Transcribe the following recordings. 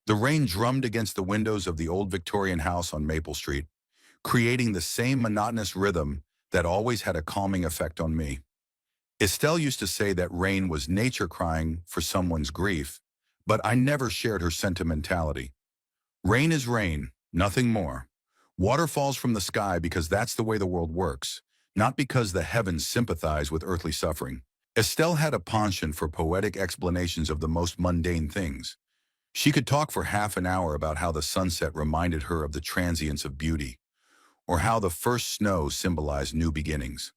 The rain drummed against the windows of the old Victorian house on Maple Street, creating the same monotonous rhythm that always had a calming effect on me. Estelle used to say that rain was nature crying for someone's grief, but I never shared her sentimentality. Rain is rain, nothing more. Water falls from the sky because that's the way the world works, not because the heavens sympathize with earthly suffering. Estelle had a penchant for poetic explanations of the most mundane things. She could talk for half an hour about how the sunset reminded her of the transience of beauty, or how the first snow symbolized new beginnings.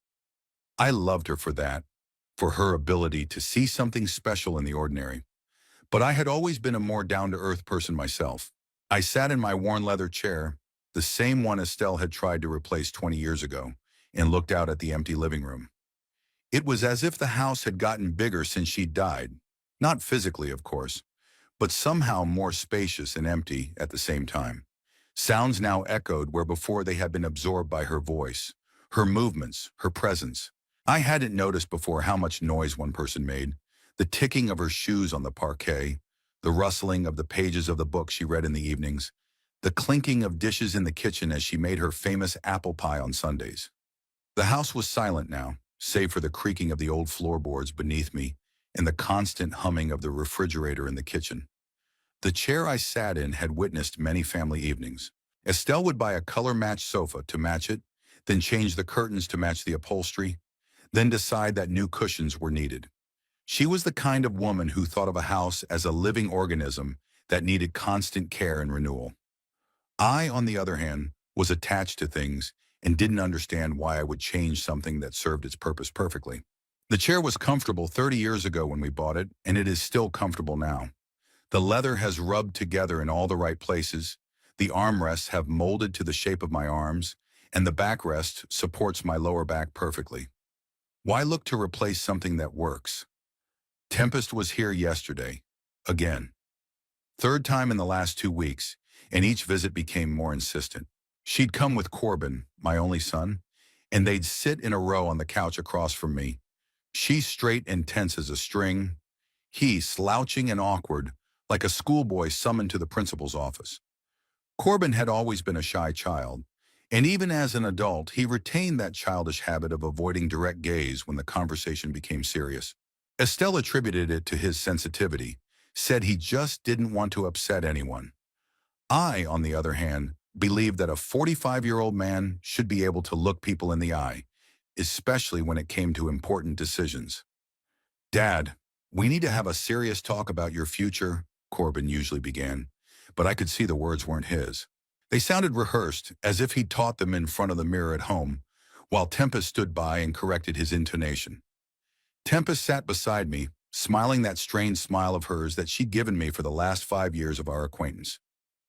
I loved her for her ability to see something special in the ordinary. But I had always been a more down-to-earth person myself. I sat in my worn leather chair, the same one Estelle had tried to replace 20 years ago, and looked out at the empty living room. It was as if the house had gotten bigger since she'd died. Not physically, of course, but somehow more spacious and empty at the same time. Sounds now echoed where before they had been absorbed by her voice, her movements, her presence. I hadn't noticed before how much noise one person made. The ticking of her shoes on the parquet, the rustling of the pages of the book she read in the evenings, the clinking of dishes in the kitchen as she made her famous apple pie on Sundays. The house was silent now, save for the creaking of the old floorboards beneath me and the constant humming of the refrigerator in the kitchen. The chair I sat in had witnessed many family evenings. Estelle would buy a color-matched sofa to match it, then change the curtains to match the upholstery, then decide that new cushions were needed. She was the kind of woman who thought of a house as a living organism that needed constant care and renewal. I, on the other hand, was attached to things and didn't understand why I would change something that served its purpose perfectly. The chair was comfortable 30 years ago when we bought it, and it is still comfortable now. The leather has rubbed together in all the right places, the armrests have molded to the shape of my arms, and the backrest supports my lower back perfectly. Why look to replace something that works? Tempest was here yesterday. Again. Third time in the last 2 weeks, and each visit became more insistent. She'd come with Corbin, my only son, and they'd sit in a row on the couch across from me. She straight and tense as a string, he slouching and awkward, like a schoolboy summoned to the principal's office. Corbin had always been a shy child, and even as an adult, he retained that childish habit of avoiding direct gaze when the conversation became serious. Estelle attributed it to his sensitivity, said he just didn't want to upset anyone. I, on the other hand, believed that a 45-year-old man should be able to look people in the eye, especially when it came to important decisions. "Dad, we need to have a serious talk about your future," Corbin usually began, but I could see the words weren't his. They sounded rehearsed, as if he'd taught them in front of the mirror at home, while Tempest stood by and corrected his intonation. Tempest sat beside me, smiling that strange smile of hers that she'd given me for the last 5 years of our acquaintance.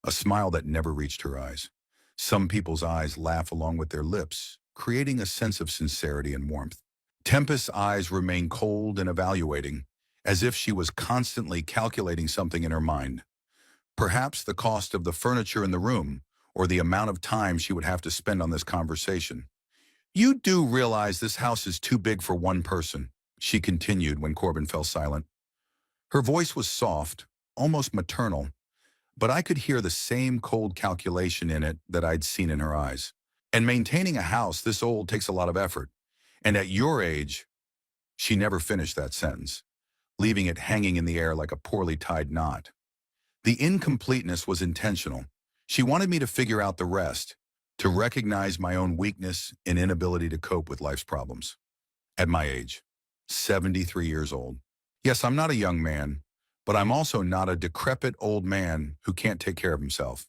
A smile that never reached her eyes. Some people's eyes laugh along with their lips, creating a sense of sincerity and warmth. Tempest's eyes remained cold and evaluating, as if she was constantly calculating something in her mind. Perhaps the cost of the furniture in the room, or the amount of time she would have to spend on this conversation. "You do realize this house is too big for one person," she continued when Corbin fell silent. Her voice was soft, almost maternal, but I could hear the same cold calculation in it that I'd seen in her eyes. "And maintaining a house this old takes a lot of effort. And at your age—" She never finished that sentence, leaving it hanging in the air like a poorly tied knot. The incompleteness was intentional. She wanted me to figure out the rest, to recognize my own weakness and inability to cope with life's problems. At my age, 73 years old. Yes, I'm not a young man, but I'm also not a decrepit old man who can't take care of himself.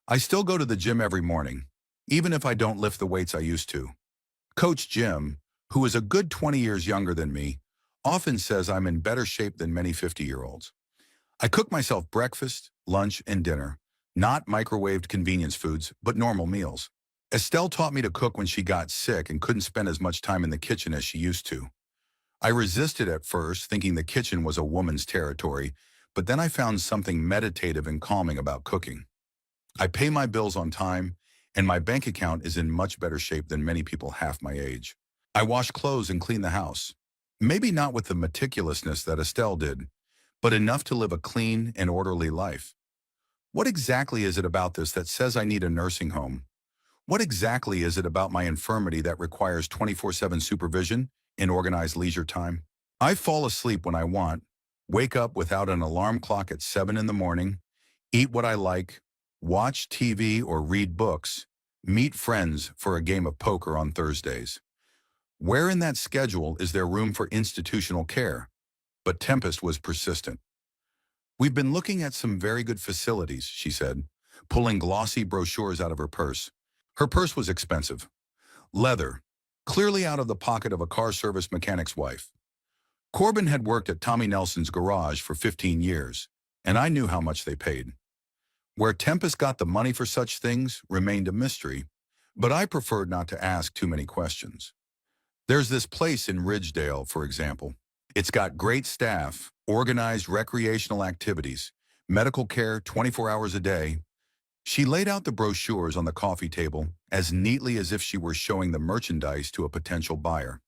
I still go to the gym every morning, even if I don't lift the weights I used to. Coach Jim, who is a good 20 years younger than me, often says I'm in better shape than many 50-year-olds. I cook myself breakfast, lunch, and dinner, not microwaved convenience foods, but normal meals. Estelle taught me to cook when she got sick and couldn't spend as much time in the kitchen as she used to. I resisted at first, thinking the kitchen was a woman's territory, but then I found something meditative and calming about cooking. I pay my bills on time, and my bank account is in much better shape than many people half my age. I wash clothes and clean the house. Maybe not with the meticulousness that Estelle did, but enough to live a clean and orderly life. What exactly is it about this that says I need a nursing home? What exactly is it about my infirmity that requires 24/7 supervision and organized leisure time? I fall asleep when I want, wake up without an alarm clock at 7 in the morning, eat what I like, watch TV or read books, meet friends for a game of poker on Thursdays. Where in that schedule is there room for institutional care? But Tempest was persistent. We've been looking at some very good facilities, she said, pulling glossy brochures out of her purse. Her purse was expensive. Leather, clearly out of the pocket of a car service mechanic's wife. Corbin had worked at Tommy Nelson's garage for 15 years, and I knew how much they paid. Where Tempest got the money for such things remained a mystery, but I preferred not to ask too many questions. There's this place in Ridgedale, for example. It's got great staff, organized recreational activities, medical care 24 hours a day. She laid out the brochures on the coffee table as neatly as if she were showing the merchandise to a potential buyer.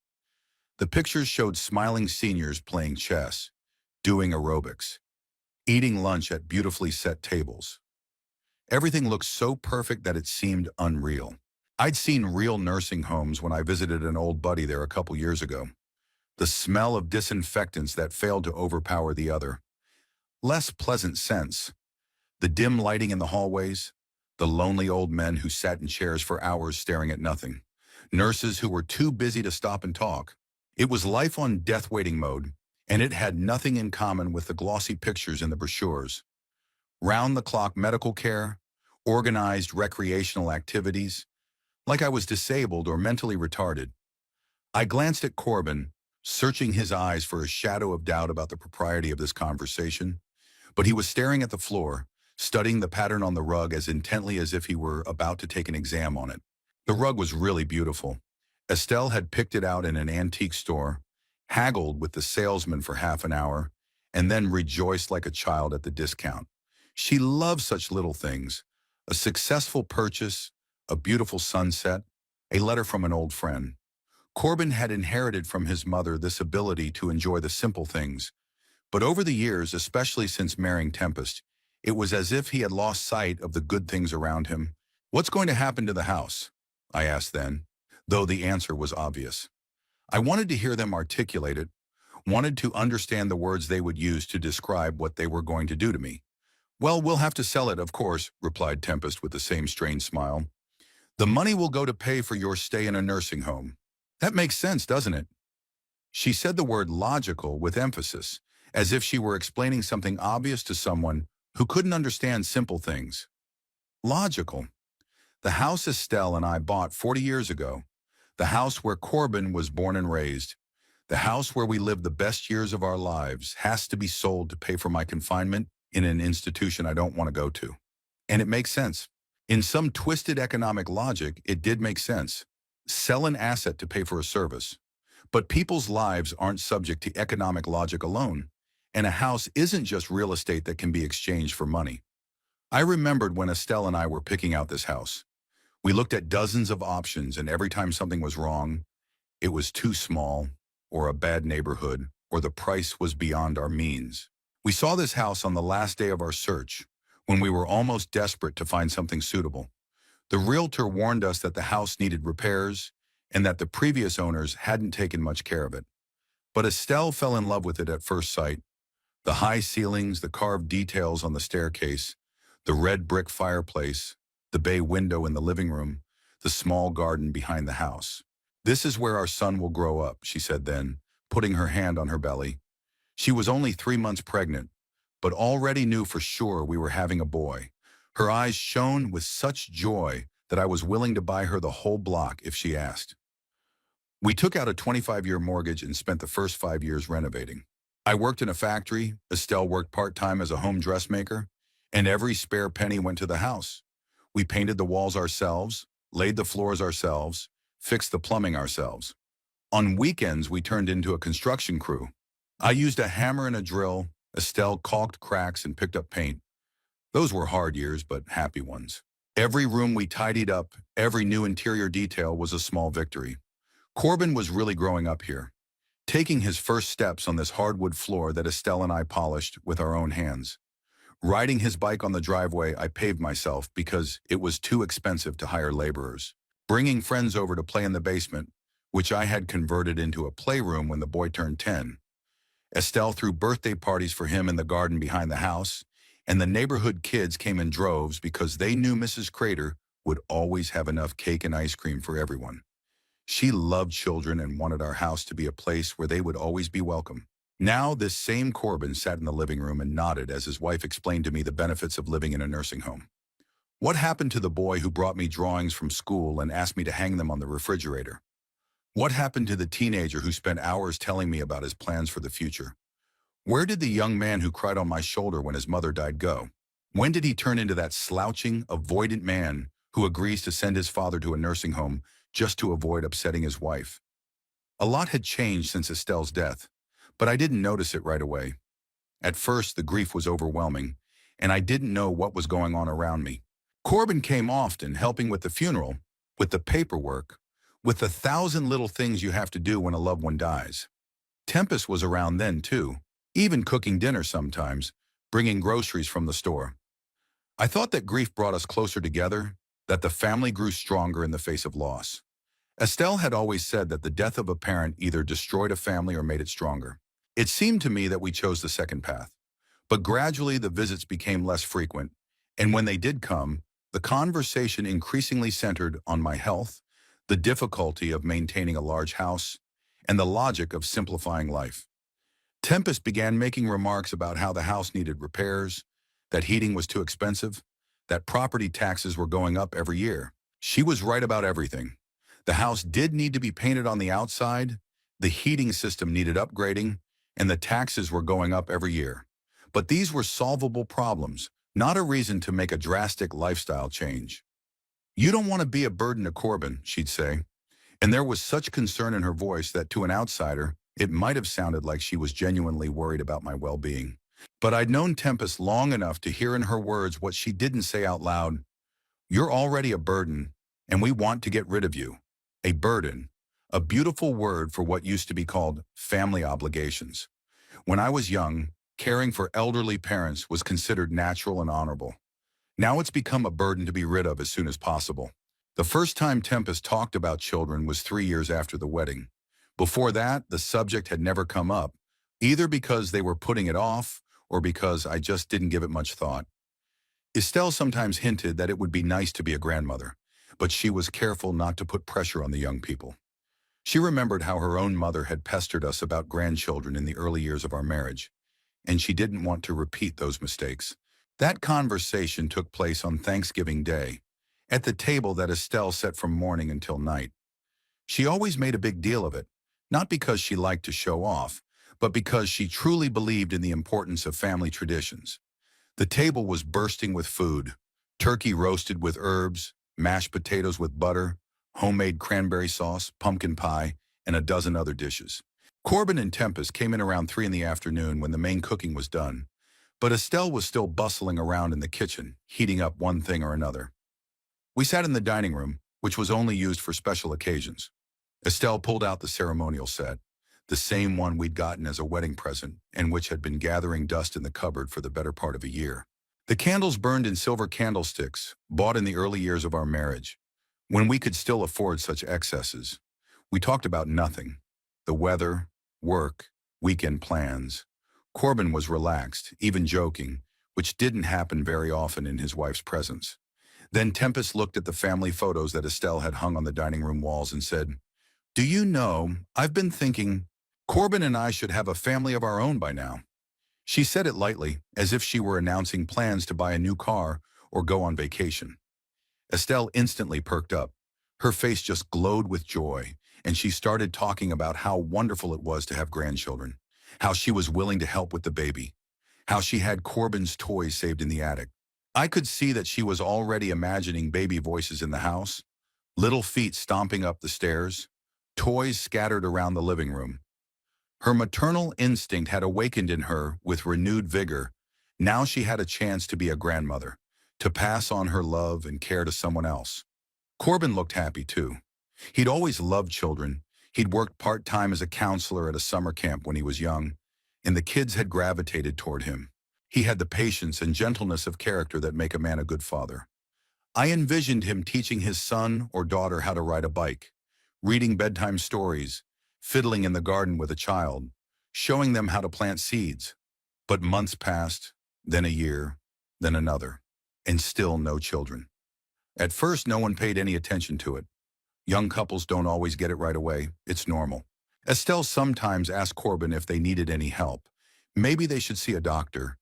The pictures showed smiling seniors playing chess, doing aerobics, eating lunch at beautifully set tables. Everything looked so perfect that it seemed unreal. I'd seen real nursing homes when I visited an old buddy there a couple years ago. The smell of disinfectants that failed to overpower the other. Less pleasant scents. The dim lighting in the hallways. The lonely old men who sat in chairs for hours staring at nothing. Nurses who were too busy to stop and talk. It was life on death waiting mode, and it had nothing in common with the glossy pictures in the brochures. Round-the-clock medical care, organized recreational activities, like I was disabled or mentally retarded. I glanced at Corbin, searching his eyes for a shadow of doubt about the propriety of this conversation, but he was staring at the floor, studying the pattern on the rug as intently as if he were about to take an exam on it. The rug was really beautiful. Estelle had picked it out in an antique store, haggled with the salesman for half an hour, and then rejoiced like a child at the discount. She loved such little things. A successful purchase, a beautiful sunset, a letter from an old friend. Corbin had inherited from his mother this ability to enjoy the simple things, but over the years, especially since marrying Tempest, it was as if he had lost sight of the good things around him. "What's going to happen to the house?" I asked then, though the answer was obvious. I wanted to hear them articulate it, wanted to understand the words they would use to describe what they were going to do to me. "Well, we'll have to sell it, of course," replied Tempest with the same strange smile. "The money will go to pay for your stay in a nursing home." That makes sense, doesn't it? She said the word logical with emphasis, as if she were explaining something obvious to someone who couldn't understand simple things. Logical. The house Estelle and I bought 40 years ago, the house where Corbin was born and raised, the house where we lived the best years of our lives, has to be sold to pay for my confinement in an institution I don't want to go to. And it makes sense. In some twisted economic logic, it did make sense. Sell an asset to pay for a service. But people's lives aren't subject to economic logic alone, and a house isn't just real estate that can be exchanged for money. I remembered when Estelle and I were picking out this house. We looked at dozens of options, and every time something was wrong, it was too small, or a bad neighborhood, or the price was beyond our means. We saw this house on the last day of our search, when we were almost desperate to find something suitable. The realtor warned us that the house needed repairs and that the previous owners hadn't taken much care of it. But Estelle fell in love with it at first sight. The high ceilings, the carved details on the staircase, the red brick fireplace, the bay window in the living room, the small garden behind the house. "This is where our son will grow up," she said then, putting her hand on her belly. She was only 3 months pregnant, but already knew for sure we were having a boy. Her eyes shone with such joy that I was willing to buy her the whole block if she asked. We took out a 25-year mortgage and spent the first 5 years renovating. I worked in a factory, Estelle worked part-time as a home dressmaker, and every spare penny went to the house. We painted the walls ourselves, laid the floors ourselves, fixed the plumbing ourselves. On weekends, we turned into a construction crew. I used a hammer and a drill. Estelle caulked cracks and picked up paint. Those were hard years, but happy ones. Every room we tidied up, every new interior detail was a small victory. Corbin was really growing up here, taking his first steps on this hardwood floor that Estelle and I polished with our own hands. Riding his bike on the driveway, I paved myself because it was too expensive to hire laborers. Bringing friends over to play in the basement, which I had converted into a playroom when the boy turned 10. Estelle threw birthday parties for him in the garden behind the house, and the neighborhood kids came in droves because they knew Mrs. Crater would always have enough cake and ice cream for everyone. She loved children and wanted our house to be a place where they would always be welcome. Now, this same Corbin sat in the living room and nodded as his wife explained to me the benefits of living in a nursing home. What happened to the boy who brought me drawings from school and asked me to hang them on the refrigerator? What happened to the teenager who spent hours telling me about his plans for the future? Where did the young man who cried on my shoulder when his mother died go? When did he turn into that slouching, avoidant man who agrees to send his father to a nursing home just to avoid upsetting his wife? A lot had changed since Estelle's death, but I didn't notice it right away. At first, the grief was overwhelming, and I didn't know what was going on around me. Corbin came often, helping with the funeral, with the paperwork, with the 1,000 little things you have to do when a loved one dies. Tempest was around then, too, even cooking dinner sometimes, bringing groceries from the store. I thought that grief brought us closer together, that the family grew stronger in the face of loss. Estelle had always said that the death of a parent either destroyed a family or made it stronger. It seemed to me that we chose the second path. But gradually the visits became less frequent, and when they did come, the conversation increasingly centered on my health, the difficulty of maintaining a large house, and the logic of simplifying life. Tempest began making remarks about how the house needed repairs, that heating was too expensive, that property taxes were going up every year. She was right about everything. The house did need to be painted on the outside, the heating system needed upgrading, and the taxes were going up every year. But these were solvable problems, not a reason to make a drastic lifestyle change. "You don't want to be a burden to Corbin," she'd say. And there was such concern in her voice that to an outsider, it might have sounded like she was genuinely worried about my well-being. But I'd known Tempest long enough to hear in her words what she didn't say out loud. "You're already a burden, and we want to get rid of you." A burden, a beautiful word for what used to be called family obligations. When I was young, caring for elderly parents was considered natural and honorable. Now it's become a burden to be rid of as soon as possible. The first time Tempest talked about children was 3 years after the wedding. Before that, the subject had never come up, either because they were putting it off or because I just didn't give it much thought. Estelle sometimes hinted that it would be nice to be a grandmother, but she was careful not to put pressure on the young people. She remembered how her own mother had pestered us about grandchildren in the early years of our marriage, and she didn't want to repeat those mistakes. That conversation took place on Thanksgiving Day, at the table that Estelle set from morning until night. She always made a big deal of it, not because she liked to show off, but because she truly believed in the importance of family traditions. The table was bursting with food: turkey roasted with herbs, mashed potatoes with butter, homemade cranberry sauce, pumpkin pie, and a dozen other dishes. Corbin and Tempest came in around 3 in the afternoon when the main cooking was done, but Estelle was still bustling around in the kitchen, heating up one thing or another. We sat in the dining room, which was only used for special occasions. Estelle pulled out the ceremonial set, the same one we'd gotten as a wedding present and which had been gathering dust in the cupboard for the better part of a year. The candles burned in silver candlesticks, bought in the early years of our marriage, when we could still afford such excesses. We talked about nothing: the weather, work, weekend plans. Corbin was relaxed, even joking, which didn't happen very often in his wife's presence. Then Tempest looked at the family photos that Estelle had hung on the dining room walls and said, "Do you know, I've been thinking Corbin and I should have a family of our own by now." She said it lightly, as if she were announcing plans to buy a new car or go on vacation. Estelle instantly perked up. Her face just glowed with joy, and she started talking about how wonderful it was to have grandchildren, how she was willing to help with the baby, how she had Corbin's toys saved in the attic. I could see that she was already imagining baby voices in the house, little feet stomping up the stairs, toys scattered around the living room. Her maternal instinct had awakened in her with renewed vigor. Now she had a chance to be a grandmother, to pass on her love and care to someone else. Corbin looked happy too. He'd always loved children. He'd worked part-time as a counselor at a summer camp when he was young, and the kids had gravitated toward him. He had the patience and gentleness of character that make a man a good father. I envisioned him teaching his son or daughter how to ride a bike, reading bedtime stories, fiddling in the garden with a child, showing them how to plant seeds. But months passed, then a year, then another, and still no children. At first, no one paid any attention to it. Young couples don't always get it right away. It's normal. Estelle sometimes asked Corbin if they needed any help. Maybe they should see a doctor.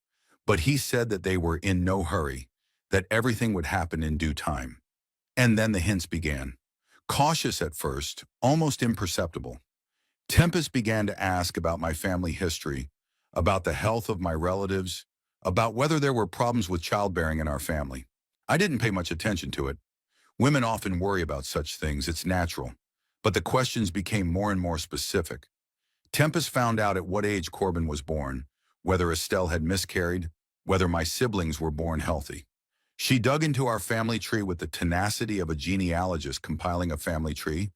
But he said that they were in no hurry, that everything would happen in due time. And then the hints began. Cautious at first, almost imperceptible. Tempest began to ask about my family history, about the health of my relatives, about whether there were problems with childbearing in our family. I didn't pay much attention to it. Women often worry about such things, it's natural. But the questions became more and more specific. Tempest found out at what age Corbin was born, whether Estelle had miscarried, whether my siblings were born healthy. She dug into our family tree with the tenacity of a genealogist compiling a family tree,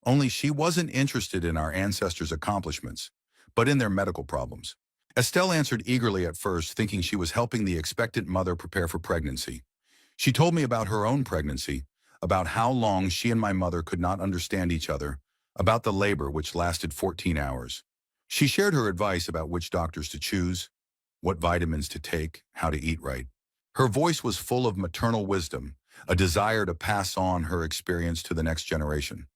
only she wasn't interested in our ancestors' accomplishments, but in their medical problems. Estelle answered eagerly at first, thinking she was helping the expectant mother prepare for pregnancy. She told me about her own pregnancy, about how long she and my mother could not understand each other, about the labor which lasted 14 hours. She shared her advice about which doctors to choose, what vitamins to take, how to eat right. Her voice was full of maternal wisdom, a desire to pass on her experience to the next generation.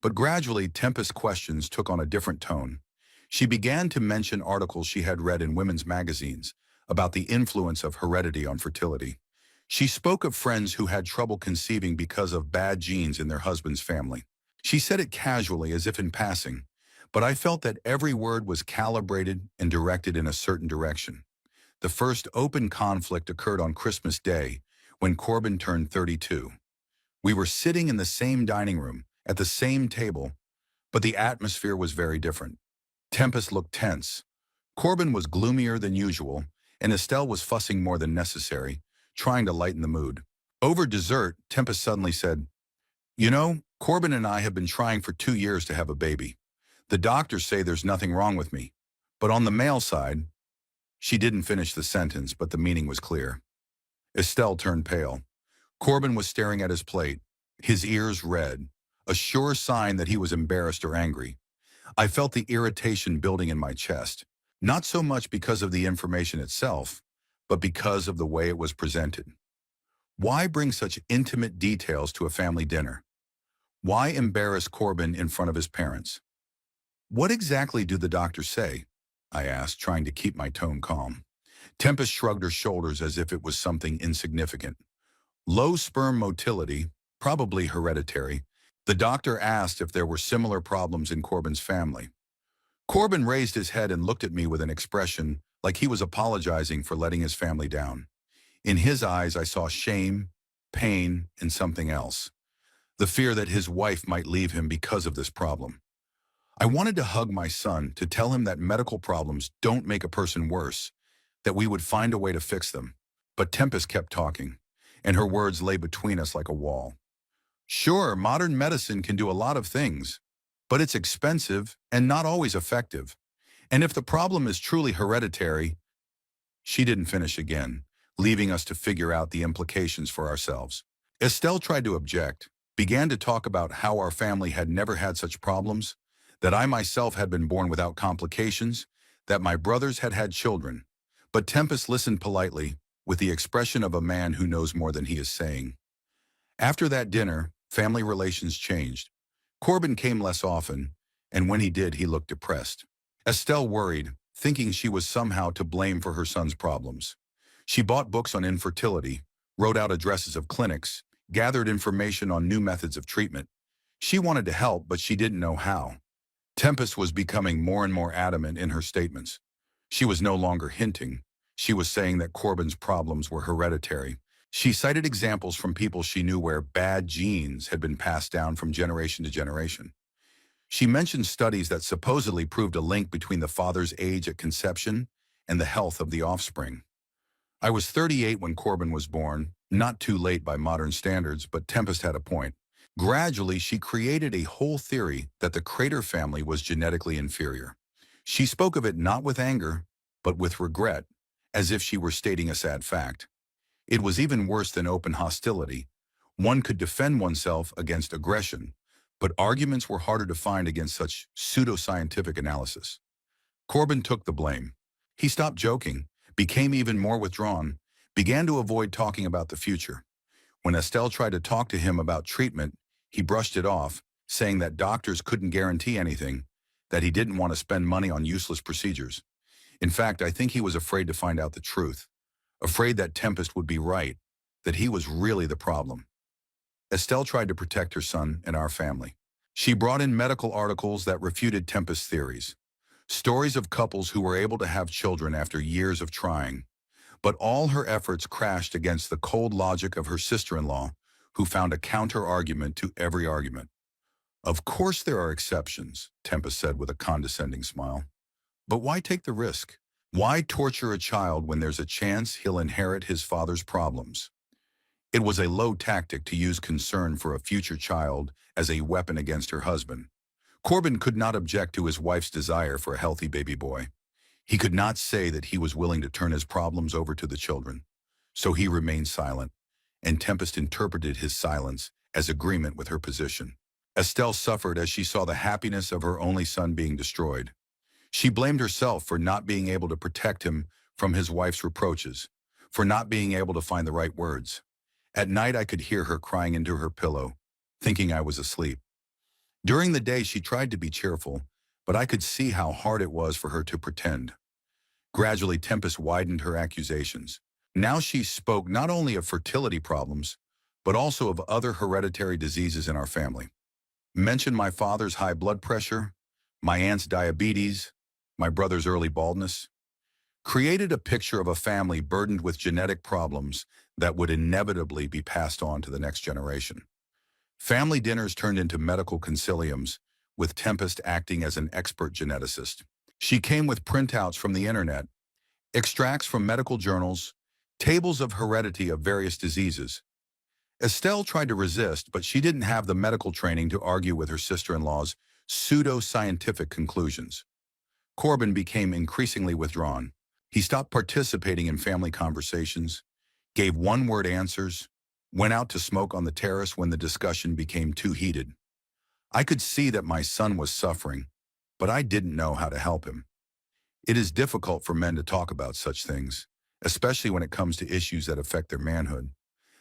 But gradually, Tempest's questions took on a different tone. She began to mention articles she had read in women's magazines about the influence of heredity on fertility. She spoke of friends who had trouble conceiving because of bad genes in their husband's family. She said it casually, as if in passing, but I felt that every word was calibrated and directed in a certain direction. The first open conflict occurred on Christmas Day, when Corbin turned 32. We were sitting in the same dining room, at the same table, but the atmosphere was very different. Tempest looked tense. Corbin was gloomier than usual, and Estelle was fussing more than necessary, trying to lighten the mood. Over dessert, Tempest suddenly said, "You know, Corbin and I have been trying for 2 years to have a baby. The doctors say there's nothing wrong with me. But on the male side—" She didn't finish the sentence, but the meaning was clear. Estelle turned pale. Corbin was staring at his plate, his ears red, a sure sign that he was embarrassed or angry. I felt the irritation building in my chest, not so much because of the information itself, but because of the way it was presented. Why bring such intimate details to a family dinner? Why embarrass Corbin in front of his parents? "What exactly do the doctors say?" I asked, trying to keep my tone calm. Tempest shrugged her shoulders as if it was something insignificant. "Low sperm motility, probably hereditary." The doctor asked if there were similar problems in Corbin's family. Corbin raised his head and looked at me with an expression like he was apologizing for letting his family down. In his eyes, I saw shame, pain, and something else. The fear that his wife might leave him because of this problem. I wanted to hug my son, to tell him that medical problems don't make a person worse, that we would find a way to fix them. But Tempest kept talking, and her words lay between us like a wall. "Sure, modern medicine can do a lot of things, but it's expensive and not always effective. And if the problem is truly hereditary—" She didn't finish again, leaving us to figure out the implications for ourselves. Estelle tried to object, began to talk about how our family had never had such problems, that I myself had been born without complications, that my brothers had had children. But Tempest listened politely, with the expression of a man who knows more than he is saying. After that dinner, family relations changed. Corbin came less often, and when he did, he looked depressed. Estelle worried, thinking she was somehow to blame for her son's problems. She bought books on infertility, wrote out addresses of clinics, gathered information on new methods of treatment. She wanted to help, but she didn't know how. Tempest was becoming more and more adamant in her statements. She was no longer hinting. She was saying that Corbin's problems were hereditary. She cited examples from people she knew where bad genes had been passed down from generation to generation. She mentioned studies that supposedly proved a link between the father's age at conception and the health of the offspring. I was 38 when Corbin was born, not too late by modern standards, but Tempest had a point. Gradually, she created a whole theory that the Crater family was genetically inferior. She spoke of it not with anger, but with regret, as if she were stating a sad fact. It was even worse than open hostility. One could defend oneself against aggression, but arguments were harder to find against such pseudoscientific analysis. Corbin took the blame. He stopped joking, became even more withdrawn, began to avoid talking about the future. When Estelle tried to talk to him about treatment, he brushed it off, saying that doctors couldn't guarantee anything, that he didn't want to spend money on useless procedures. In fact, I think he was afraid to find out the truth, afraid that Tempest would be right, that he was really the problem. Estelle tried to protect her son and our family. She brought in medical articles that refuted Tempest's theories, stories of couples who were able to have children after years of trying. But all her efforts crashed against the cold logic of her sister-in-law, who found a counter-argument to every argument. "Of course there are exceptions," Tempest said with a condescending smile. "But why take the risk? Why torture a child when there's a chance he'll inherit his father's problems?" It was a low tactic to use concern for a future child as a weapon against her husband. Corbin could not object to his wife's desire for a healthy baby boy. He could not say that he was willing to turn his problems over to the children. So he remained silent, and Tempest interpreted his silence as agreement with her position. Estelle suffered as she saw the happiness of her only son being destroyed. She blamed herself for not being able to protect him from his wife's reproaches, for not being able to find the right words. At night I could hear her crying into her pillow, thinking I was asleep. During the day she tried to be cheerful, but I could see how hard it was for her to pretend. Gradually, Tempest widened her accusations. Now she spoke not only of fertility problems, but also of other hereditary diseases in our family. Mentioned my father's high blood pressure, my aunt's diabetes, my brother's early baldness. Created a picture of a family burdened with genetic problems that would inevitably be passed on to the next generation. Family dinners turned into medical conciliums, with Tempest acting as an expert geneticist. She came with printouts from the internet, extracts from medical journals, tables of heredity of various diseases. Estelle tried to resist, but she didn't have the medical training to argue with her sister-in-law's pseudo-scientific conclusions. Corbin became increasingly withdrawn. He stopped participating in family conversations, gave one-word answers, went out to smoke on the terrace when the discussion became too heated. I could see that my son was suffering, but I didn't know how to help him. It is difficult for men to talk about such things, especially when it comes to issues that affect their manhood.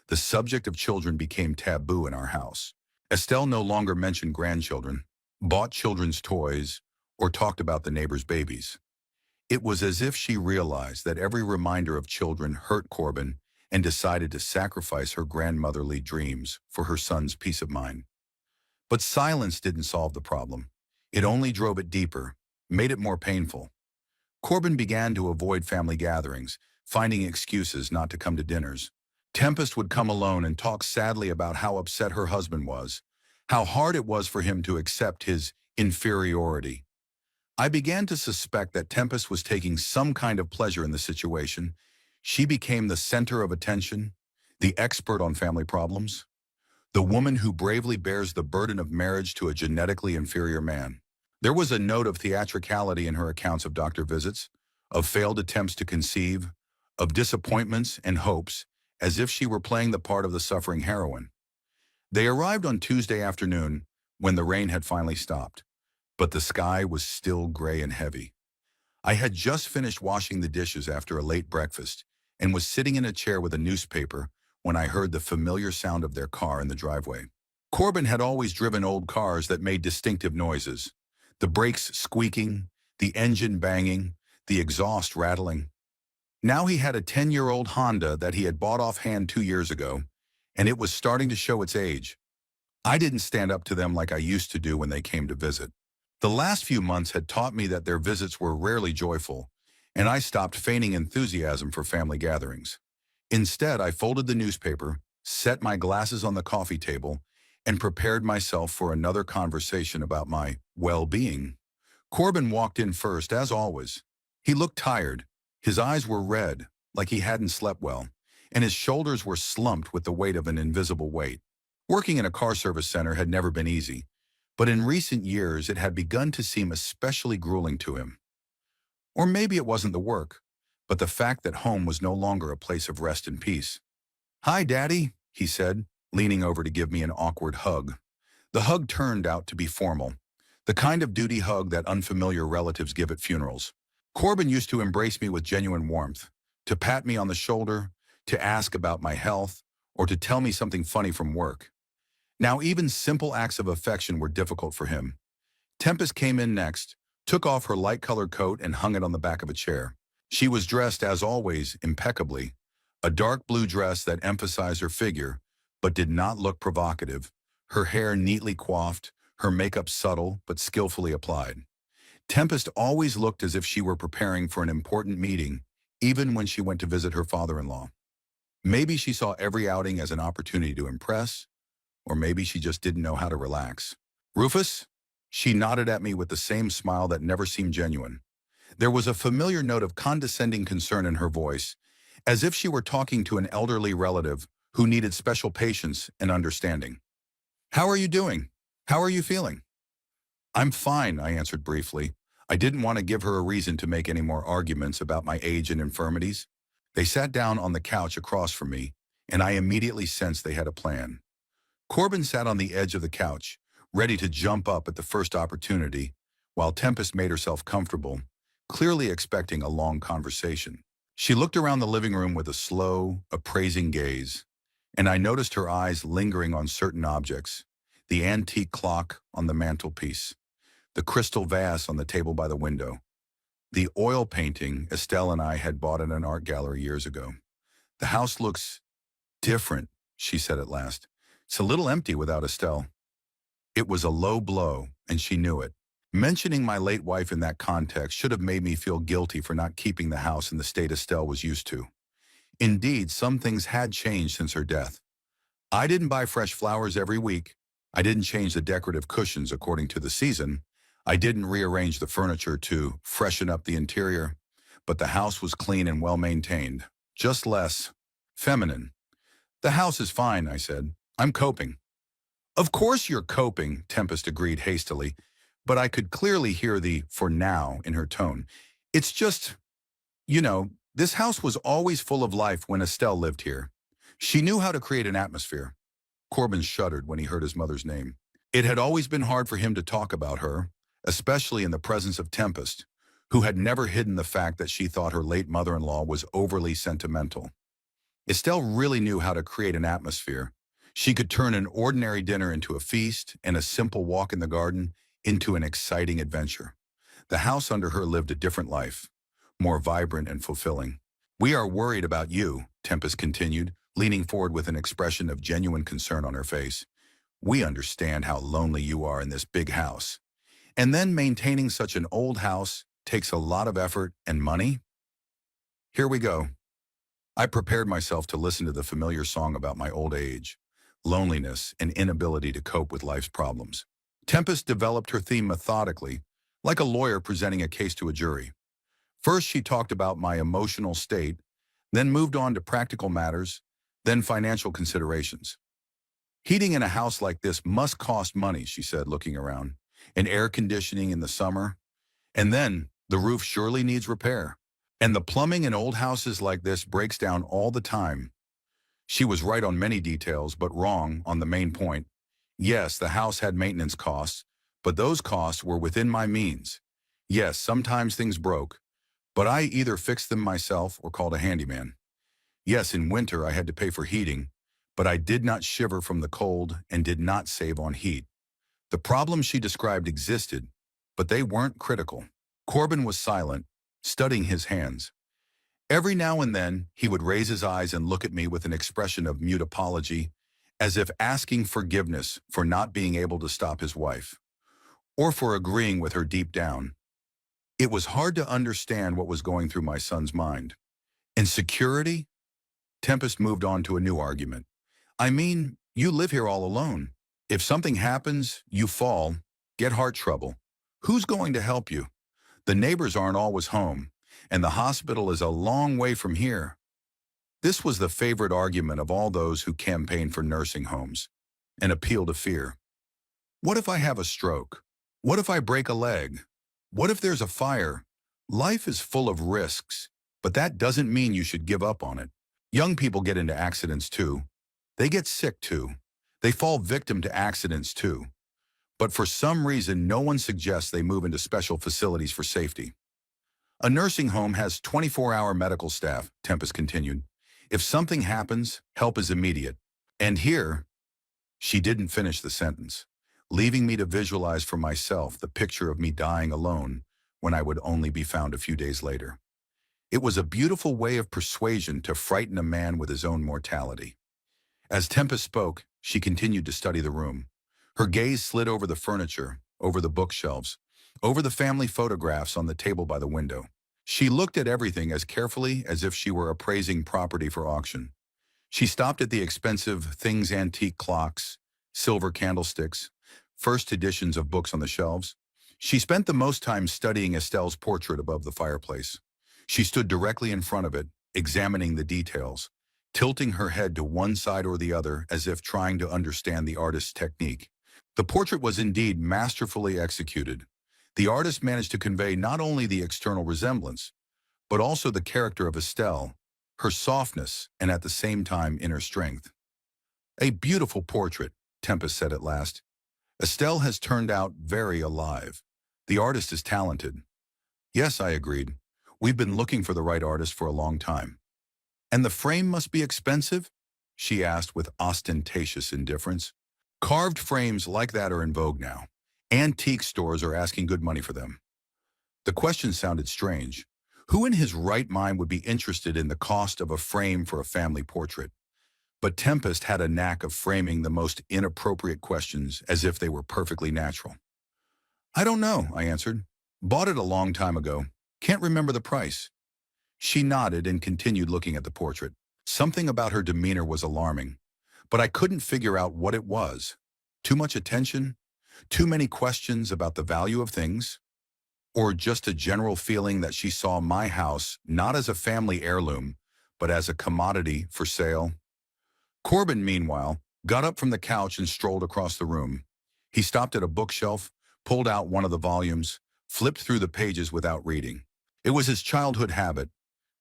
The subject of children became taboo in our house. Estelle no longer mentioned grandchildren, bought children's toys, or talked about the neighbor's babies. It was as if she realized that every reminder of children hurt Corbin and decided to sacrifice her grandmotherly dreams for her son's peace of mind. But silence didn't solve the problem. It only drove it deeper, made it more painful. Corbin began to avoid family gatherings, finding excuses not to come to dinners. Tempest would come alone and talk sadly about how upset her husband was, how hard it was for him to accept his inferiority. I began to suspect that Tempest was taking some kind of pleasure in the situation. She became the center of attention, the expert on family problems, the woman who bravely bears the burden of marriage to a genetically inferior man. There was a note of theatricality in her accounts of doctor visits, of failed attempts to conceive, of disappointments and hopes, as if she were playing the part of the suffering heroine. They arrived on Tuesday afternoon, when the rain had finally stopped, but the sky was still gray and heavy. I had just finished washing the dishes after a late breakfast and was sitting in a chair with a newspaper when I heard the familiar sound of their car in the driveway. Corbin had always driven old cars that made distinctive noises, the brakes squeaking, the engine banging, the exhaust rattling. Now he had a 10-year-old Honda that he had bought offhand 2 years ago, and it was starting to show its age. I didn't stand up to them like I used to do when they came to visit. The last few months had taught me that their visits were rarely joyful, and I stopped feigning enthusiasm for family gatherings. Instead, I folded the newspaper, set my glasses on the coffee table, and prepared myself for another conversation about my well-being. Corbin walked in first, as always. He looked tired. His eyes were red, like he hadn't slept well, and his shoulders were slumped with the weight of an invisible weight. Working in a car service center had never been easy, but in recent years it had begun to seem especially grueling to him. Or maybe it wasn't the work, but the fact that home was no longer a place of rest and peace. "Hi, Daddy," he said, leaning over to give me an awkward hug. The hug turned out to be formal, the kind of duty hug that unfamiliar relatives give at funerals. Corbin used to embrace me with genuine warmth, to pat me on the shoulder, to ask about my health, or to tell me something funny from work. Now, even simple acts of affection were difficult for him. Tempest came in next, took off her light-colored coat and hung it on the back of a chair. She was dressed, as always, impeccably, a dark blue dress that emphasized her figure, but did not look provocative, her hair neatly coiffed, her makeup subtle but skillfully applied. Tempest always looked as if she were preparing for an important meeting, even when she went to visit her father-in-law. Maybe she saw every outing as an opportunity to impress, or maybe she just didn't know how to relax. "Rufus?" She nodded at me with the same smile that never seemed genuine. There was a familiar note of condescending concern in her voice, as if she were talking to an elderly relative who needed special patience and understanding. "How are you doing? How are you feeling?" "I'm fine," I answered briefly. I didn't want to give her a reason to make any more arguments about my age and infirmities. They sat down on the couch across from me, and I immediately sensed they had a plan. Corbin sat on the edge of the couch, ready to jump up at the first opportunity, while Tempest made herself comfortable, clearly expecting a long conversation. She looked around the living room with a slow, appraising gaze, and I noticed her eyes lingering on certain objects: the antique clock on the mantelpiece, the crystal vase on the table by the window, the oil painting Estelle and I had bought in an art gallery years ago. "The house looks different," she said at last. "It's a little empty without Estelle." It was a low blow, and she knew it. Mentioning my late wife in that context should have made me feel guilty for not keeping the house in the state Estelle was used to. Indeed, some things had changed since her death. I didn't buy fresh flowers every week. I didn't change the decorative cushions according to the season. I didn't rearrange the furniture to freshen up the interior. But the house was clean and well-maintained, just less feminine. "The house is fine," I said. "I'm coping." "Of course you're coping," Tempest agreed hastily, but I could clearly hear the "for now" in her tone. "It's just, this house was always full of life when Estelle lived here. She knew how to create an atmosphere." Corbin shuddered when he heard his mother's name. It had always been hard for him to talk about her, especially in the presence of Tempest, who had never hidden the fact that she thought her late mother-in-law was overly sentimental. Estelle really knew how to create an atmosphere. She could turn an ordinary dinner into a feast and a simple walk in the garden into an exciting adventure. The house under her lived a different life, more vibrant and fulfilling. "We are worried about you," Tempest continued, leaning forward with an expression of genuine concern on her face. "We understand how lonely you are in this big house. And then maintaining such an old house takes a lot of effort and money." Here we go. I prepared myself to listen to the familiar song about my old age, loneliness, and inability to cope with life's problems. Tempest developed her theme methodically, like a lawyer presenting a case to a jury. First, she talked about my emotional state, then moved on to practical matters, then financial considerations. "Heating in a house like this must cost money," she said, looking around, "and air conditioning in the summer. And then the roof surely needs repair. And the plumbing in old houses like this breaks down all the time." She was right on many details, but wrong on the main point. Yes, the house had maintenance costs, but those costs were within my means. Yes, sometimes things broke, but I either fixed them myself or called a handyman. Yes, in winter I had to pay for heating, but I did not shiver from the cold and did not save on heat. The problems she described existed, but they weren't critical. Corbin was silent, studying his hands. Every now and then, he would raise his eyes and look at me with an expression of mute apology, as if asking forgiveness for not being able to stop his wife, or for agreeing with her deep down. It was hard to understand what was going through my son's mind. "Insecurity?" Tempest moved on to a new argument. "I mean, you live here all alone. If something happens, you fall, get heart trouble. Who's going to help you? The neighbors aren't always home, and the hospital is a long way from here." This was the favorite argument of all those who campaigned for nursing homes, an appeal to fear. What if I have a stroke? What if I break a leg? What if there's a fire? Life is full of risks, But that doesn't mean you should give up on it. Young people get into accidents too. They get sick too. They fall victim to accidents too. But for some reason, no one suggests they move into special facilities for safety. A nursing home has 24-hour medical staff, Tempest continued. If something happens, help is immediate. And here, she didn't finish the sentence, leaving me to visualize for myself the picture of me dying alone when I would only be found a few days later. It was a beautiful way of persuasion to frighten a man with his own mortality. As Tempest spoke, she continued to study the room. Her gaze slid over the furniture, over the bookshelves, over the family photographs on the table by the window. She looked at everything as carefully as if she were appraising property for auction. She stopped at the expensive things antique clocks, silver candlesticks, first editions of books on the shelves. She spent the most time studying Estelle's portrait above the fireplace. She stood directly in front of it, examining the details, tilting her head to one side or the other as if trying to understand the artist's technique. The portrait was indeed masterfully executed. The artist managed to convey not only the external resemblance, but also the character of Estelle, her softness, and at the same time inner strength. A beautiful portrait, Tempest said at last. Estelle has turned out very alive. The artist is talented. Yes, I agreed. We've been looking for the right artist for a long time. And the frame must be expensive? She asked with ostentatious indifference. Carved frames like that are in vogue now. Antique stores are asking good money for them. The question sounded strange. Who in his right mind would be interested in the cost of a frame for a family portrait? But Tempest had a knack of framing the most inappropriate questions as if they were perfectly natural. I don't know, I answered. Bought it a long time ago. Can't remember the price. She nodded and continued looking at the portrait. Something about her demeanor was alarming, but I couldn't figure out what it was. Too much attention? Too many questions about the value of things? Or just a general feeling that she saw my house not as a family heirloom, but as a commodity for sale? Corbin, meanwhile, got up from the couch and strolled across the room. He stopped at a bookshelf, pulled out one of the volumes, flipped through the pages without reading. It was his childhood habit.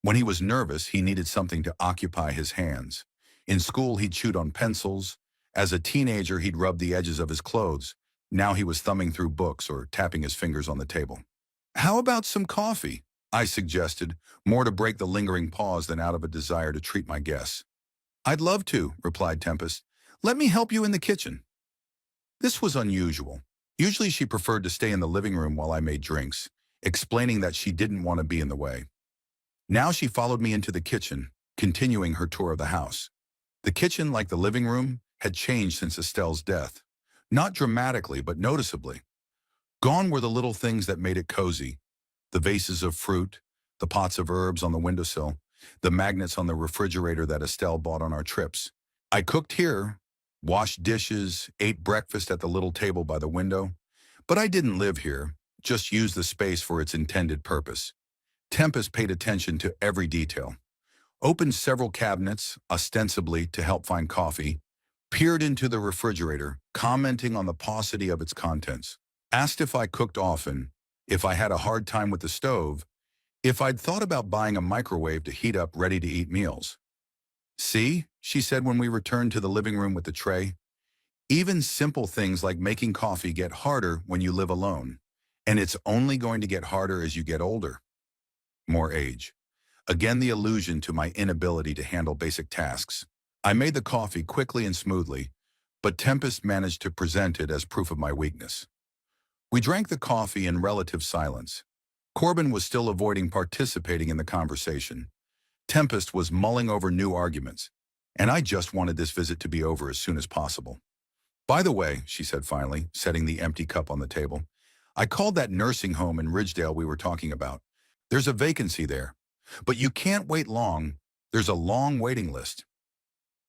When he was nervous, he needed something to occupy his hands. In school, he chewed on pencils. As a teenager, he'd rubbed the edges of his clothes. Now he was thumbing through books or tapping his fingers on the table. How about some coffee? I suggested, more to break the lingering pause than out of a desire to treat my guests. I'd love to, replied Tempest. Let me help you in the kitchen. This was unusual. Usually she preferred to stay in the living room while I made drinks, explaining that she didn't want to be in the way. Now she followed me into the kitchen, continuing her tour of the house. The kitchen, like the living room, had changed since Estelle's death. Not dramatically, but noticeably. Gone were the little things that made it cozy. The vases of fruit, the pots of herbs on the windowsill, the magnets on the refrigerator that Estelle bought on our trips. I cooked here, washed dishes, ate breakfast at the little table by the window. But I didn't live here, just used the space for its intended purpose. Tempest paid attention to every detail. Opened several cabinets, ostensibly to help find coffee, peered into the refrigerator, commenting on the paucity of its contents, asked if I cooked often, if I had a hard time with the stove, if I'd thought about buying a microwave to heat up ready-to-eat meals. See, she said when we returned to the living room with the tray, even simple things like making coffee get harder when you live alone, and it's only going to get harder as you get older. More age. Again, the allusion to my inability to handle basic tasks. I made the coffee quickly and smoothly, but Tempest managed to present it as proof of my weakness. We drank the coffee in relative silence. Corbin was still avoiding participating in the conversation. Tempest was mulling over new arguments, and I just wanted this visit to be over as soon as possible. By the way, she said finally, setting the empty cup on the table, I called that nursing home in Ridgedale we were talking about. There's a vacancy there, but you can't wait long. There's a long waiting list.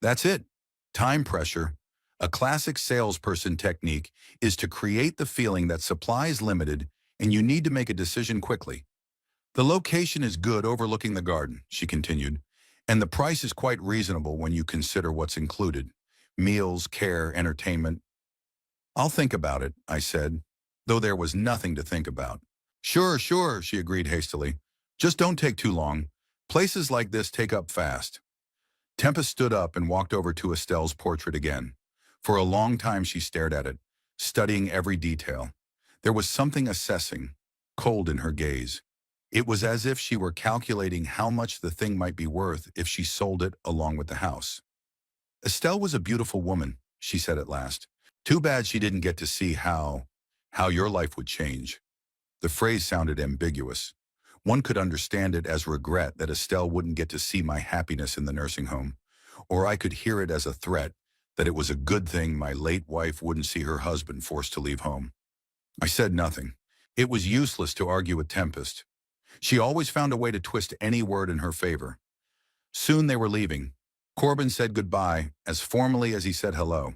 That's it. Time pressure. A classic salesperson technique is to create the feeling that supply is limited and you need to make a decision quickly. The location is good overlooking the garden, she continued, and the price is quite reasonable when you consider what's included. Meals, care, entertainment. I'll think about it, I said, though there was nothing to think about. Sure, she agreed hastily. Just don't take too long. Places like this take up fast. Tempest stood up and walked over to Estelle's portrait again. For a long time she stared at it, studying every detail. There was something assessing, cold in her gaze. It was as if she were calculating how much the thing might be worth if she sold it along with the house. Estelle was a beautiful woman, she said at last. Too bad she didn't get to see how your life would change. The phrase sounded ambiguous. One could understand it as regret that Estelle wouldn't get to see my happiness in the nursing home, or I could hear it as a threat that it was a good thing my late wife wouldn't see her husband forced to leave home. I said nothing. It was useless to argue with Tempest. She always found a way to twist any word in her favor. Soon they were leaving. Corbin said goodbye, as formally as he said hello.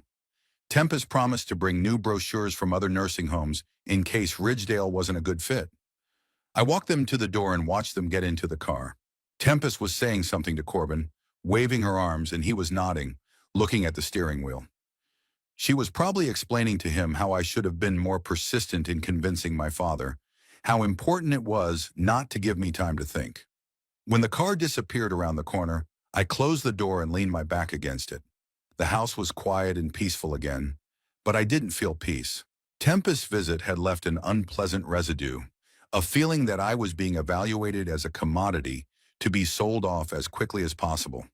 Tempest promised to bring new brochures from other nursing homes in case Ridgedale wasn't a good fit. I walked them to the door and watched them get into the car. Tempest was saying something to Corbin, waving her arms, and he was nodding, looking at the steering wheel. She was probably explaining to him how I should have been more persistent in convincing my father, how important it was not to give me time to think. When the car disappeared around the corner, I closed the door and leaned my back against it. The house was quiet and peaceful again, but I didn't feel peace. Tempest's visit had left an unpleasant residue, a feeling that I was being evaluated as a commodity to be sold off as quickly as possible.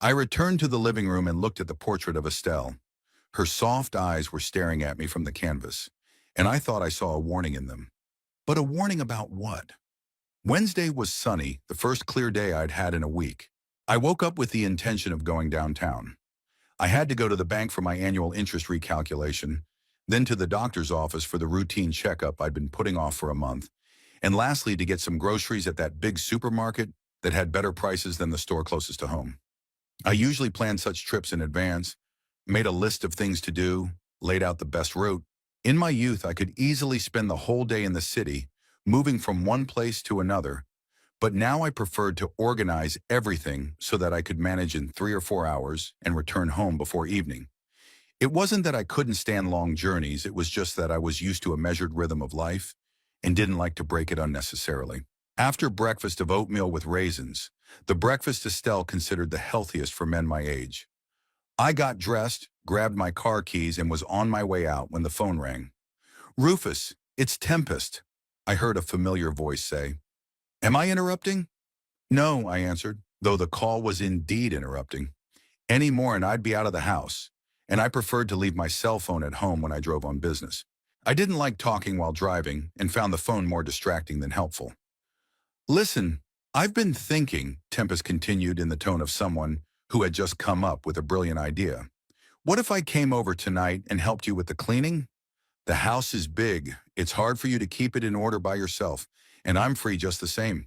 I returned to the living room and looked at the portrait of Estelle. Her soft eyes were staring at me from the canvas, and I thought I saw a warning in them. But a warning about what? Wednesday was sunny, the first clear day I'd had in a week. I woke up with the intention of going downtown. I had to go to the bank for my annual interest recalculation, then to the doctor's office for the routine checkup I'd been putting off for a month, and lastly to get some groceries at that big supermarket that had better prices than the store closest to home. I usually planned such trips in advance, made a list of things to do, laid out the best route. In my youth, I could easily spend the whole day in the city, moving from one place to another, but now I preferred to organize everything so that I could manage in 3 or 4 hours and return home before evening. It wasn't that I couldn't stand long journeys, it was just that I was used to a measured rhythm of life and didn't like to break it unnecessarily. After breakfast of oatmeal with raisins, the breakfast Estelle considered the healthiest for men my age. I got dressed, grabbed my car keys, and was on my way out when the phone rang. "Rufus, it's Tempest," I heard a familiar voice say. "Am I interrupting?" "No," I answered, though the call was indeed interrupting. Any more and I'd be out of the house, and I preferred to leave my cell phone at home when I drove on business. I didn't like talking while driving and found the phone more distracting than helpful. "Listen, I've been thinking," Tempest continued in the tone of someone who had just come up with a brilliant idea. "What if I came over tonight and helped you with the cleaning? The house is big. It's hard for you to keep it in order by yourself, and I'm free just the same."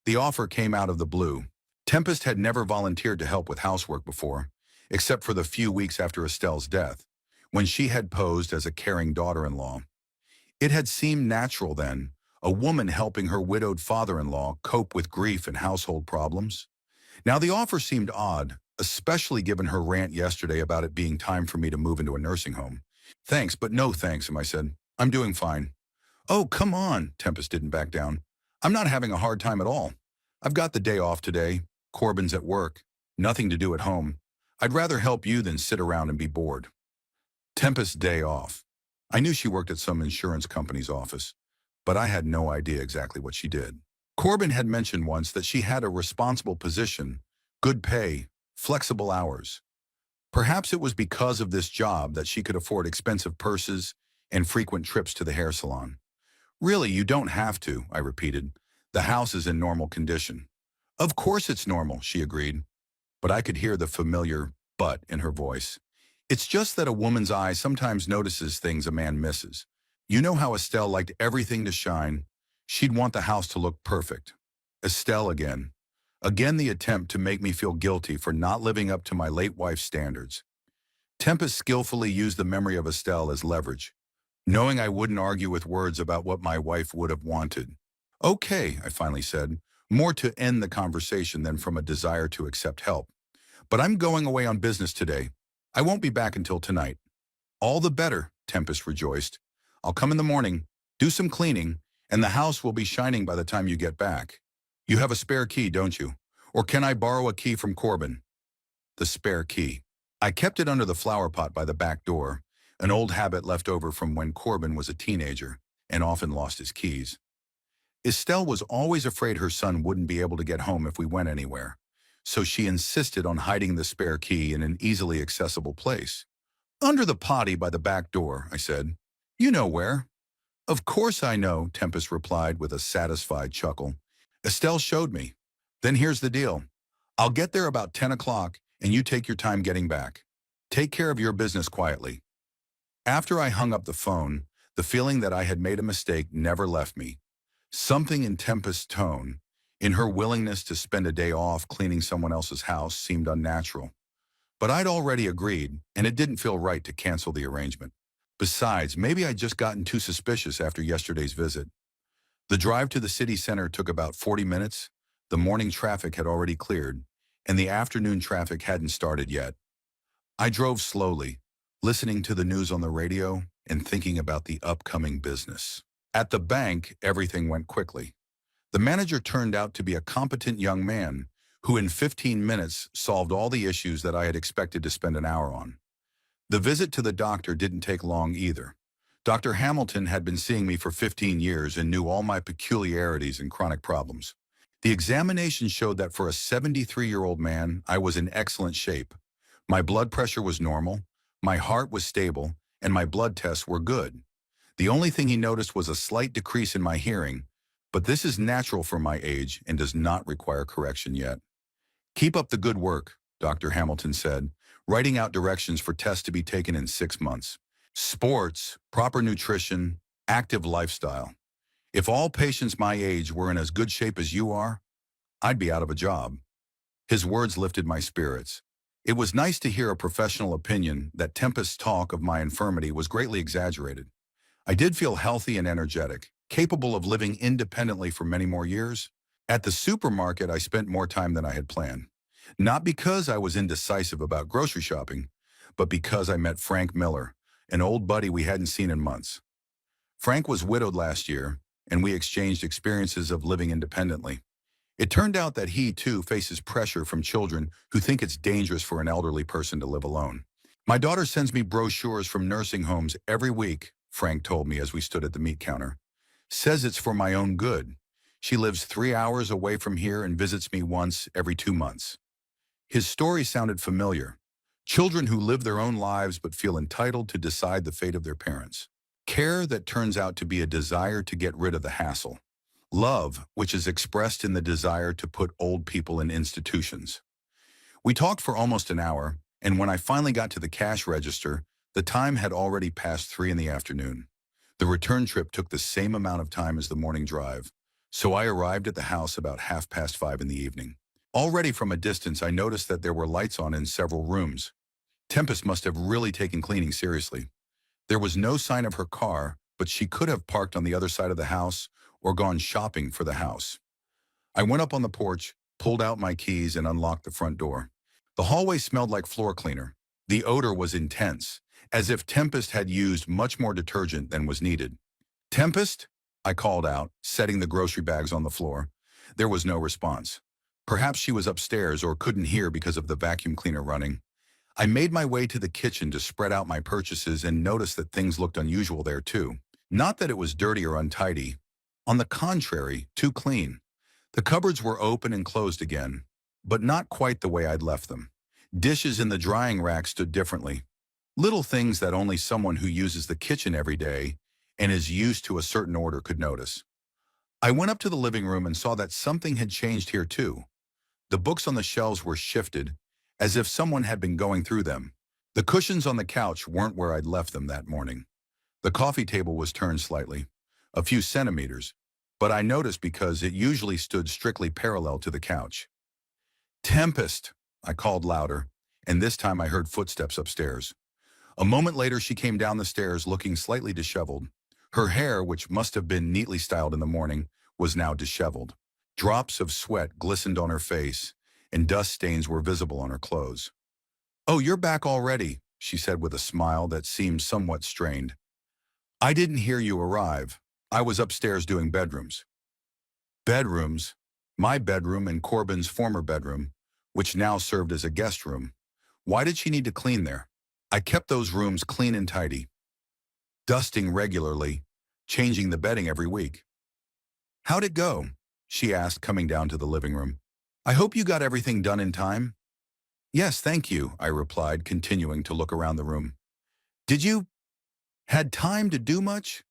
The offer came out of the blue. Tempest had never volunteered to help with housework before, except for the few weeks after Estelle's death, when she had posed as a caring daughter-in-law. It had seemed natural then, a woman helping her widowed father-in-law cope with grief and household problems. Now the offer seemed odd, especially given her rant yesterday about it being time for me to move into a nursing home. "Thanks, but no thanks," I said. "I'm doing fine." "Oh, come on," Tempest didn't back down. "I'm not having a hard time at all. I've got the day off today. Corbin's at work. Nothing to do at home. I'd rather help you than sit around and be bored." Tempest's day off. I knew she worked at some insurance company's office, but I had no idea exactly what she did. Corbin had mentioned once that she had a responsible position, good pay, flexible hours. Perhaps it was because of this job that she could afford expensive purses and frequent trips to the hair salon. "Really, you don't have to," I repeated. "The house is in normal condition." "Of course it's normal," she agreed, but I could hear the familiar "but" in her voice. "It's just that a woman's eye sometimes notices things a man misses. You know how Estelle liked everything to shine. She'd want the house to look perfect." Estelle again. Again the attempt to make me feel guilty for not living up to my late wife's standards. Tempest skillfully used the memory of Estelle as leverage, knowing I wouldn't argue with words about what my wife would have wanted. "Okay," I finally said, more to end the conversation than from a desire to accept help. "But I'm going away on business today. I won't be back until tonight." "All the better," Tempest rejoiced. "I'll come in the morning, do some cleaning, and the house will be shining by the time you get back. You have a spare key, don't you? Or can I borrow a key from Corbin? The spare key. I kept it under the flower pot by the back door, an old habit left over from when Corbin was a teenager and often lost his keys. Estelle was always afraid her son wouldn't be able to get home if we went anywhere, so she insisted on hiding the spare key in an easily accessible place. Under the potty by the back door, I said. You know where. Of course I know, Tempest replied with a satisfied chuckle. Estelle showed me. Then here's the deal. I'll get there about 10 o'clock, and you take your time getting back. Take care of your business quietly. After I hung up the phone, the feeling that I had made a mistake never left me. Something in Tempest's tone, in her willingness to spend a day off cleaning someone else's house, seemed unnatural. But I'd already agreed, and it didn't feel right to cancel the arrangement. Besides, maybe I'd just gotten too suspicious after yesterday's visit. The drive to the city center took about 40 minutes. The morning traffic had already cleared, and the afternoon traffic hadn't started yet. I drove slowly, listening to the news on the radio and thinking about the upcoming business. At the bank, everything went quickly. The manager turned out to be a competent young man who in 15 minutes solved all the issues that I had expected to spend an hour on. The visit to the doctor didn't take long either. Dr. Hamilton had been seeing me for 15 years and knew all my peculiarities and chronic problems. The examination showed that for a 73-year-old man, I was in excellent shape. My blood pressure was normal, my heart was stable, and my blood tests were good. The only thing he noticed was a slight decrease in my hearing, but this is natural for my age and does not require correction yet. Keep up the good work, Dr. Hamilton said, writing out directions for tests to be taken in 6 months. Sports, proper nutrition, active lifestyle. If all patients my age were in as good shape as you are, I'd be out of a job. His words lifted my spirits. It was nice to hear a professional opinion that Tempest's talk of my infirmity was greatly exaggerated. I did feel healthy and energetic, capable of living independently for many more years. At the supermarket, I spent more time than I had planned. Not because I was indecisive about grocery shopping, but because I met Frank Miller, an old buddy we hadn't seen in months. Frank was widowed last year, and we exchanged experiences of living independently. It turned out that he, too, faces pressure from children who think it's dangerous for an elderly person to live alone. My daughter sends me brochures from nursing homes every week, Frank told me as we stood at the meat counter. Says it's for my own good. She lives 3 hours away from here and visits me once every 2 months. His story sounded familiar. Children who live their own lives but feel entitled to decide the fate of their parents. Care that turns out to be a desire to get rid of the hassle. Love, which is expressed in the desire to put old people in institutions. We talked for almost an hour, and when I finally got to the cash register, the time had already passed 3 in the afternoon. The return trip took the same amount of time as the morning drive, so I arrived at the house about 5:30 in the evening. Already from a distance, I noticed that there were lights on in several rooms. Tempest must have really taken cleaning seriously. There was no sign of her car, but she could have parked on the other side of the house or gone shopping for the house. I went up on the porch, pulled out my keys, and unlocked the front door. The hallway smelled like floor cleaner. The odor was intense, as if Tempest had used much more detergent than was needed. "Tempest?" I called out, setting the grocery bags on the floor. There was no response. Perhaps she was upstairs or couldn't hear because of the vacuum cleaner running. I made my way to the kitchen to spread out my purchases and noticed that things looked unusual there too. Not that it was dirty or untidy. On the contrary, too clean. The cupboards were open and closed again, but not quite the way I'd left them. Dishes in the drying rack stood differently. Little things that only someone who uses the kitchen every day and is used to a certain order could notice. I went up to the living room and saw that something had changed here too. The books on the shelves were shifted, as if someone had been going through them. The cushions on the couch weren't where I'd left them that morning. The coffee table was turned slightly, a few centimeters, but I noticed because it usually stood strictly parallel to the couch. "Tempest," I called louder, and this time I heard footsteps upstairs. A moment later, she came down the stairs looking slightly disheveled. Her hair, which must have been neatly styled in the morning, was now disheveled. Drops of sweat glistened on her face, and dust stains were visible on her clothes. "Oh, you're back already," she said with a smile that seemed somewhat strained. "I didn't hear you arrive. I was upstairs doing bedrooms." "Bedrooms?" My bedroom and Corbin's former bedroom, which now served as a guest room. Why did she need to clean there? I kept those rooms clean and tidy, dusting regularly, changing the bedding every week. How'd it go? She asked, coming down to the living room. I hope you got everything done in time. Yes, thank you, I replied, continuing to look around the room. Did you had time to do much?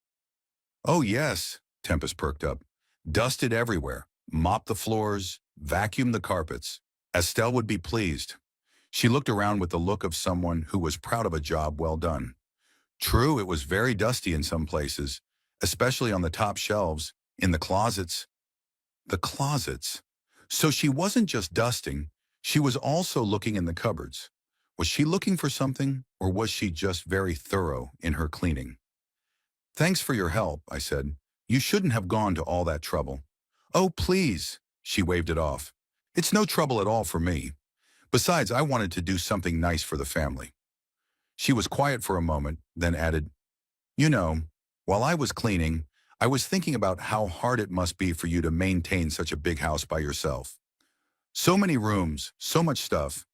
Oh, yes, Tempest perked up. Dusted everywhere, mopped the floors, vacuumed the carpets. Estelle would be pleased. She looked around with the look of someone who was proud of a job well done. True, it was very dusty in some places, especially on the top shelves, in the closets. The closets. So she wasn't just dusting, she was also looking in the cupboards. Was she looking for something, or was she just very thorough in her cleaning? Thanks for your help, I said. You shouldn't have gone to all that trouble. Oh, please, she waved it off. It's no trouble at all for me. Besides, I wanted to do something nice for the family. She was quiet for a moment, then added, You know, while I was cleaning, I was thinking about how hard it must be for you to maintain such a big house by yourself. So many rooms, so much stuff.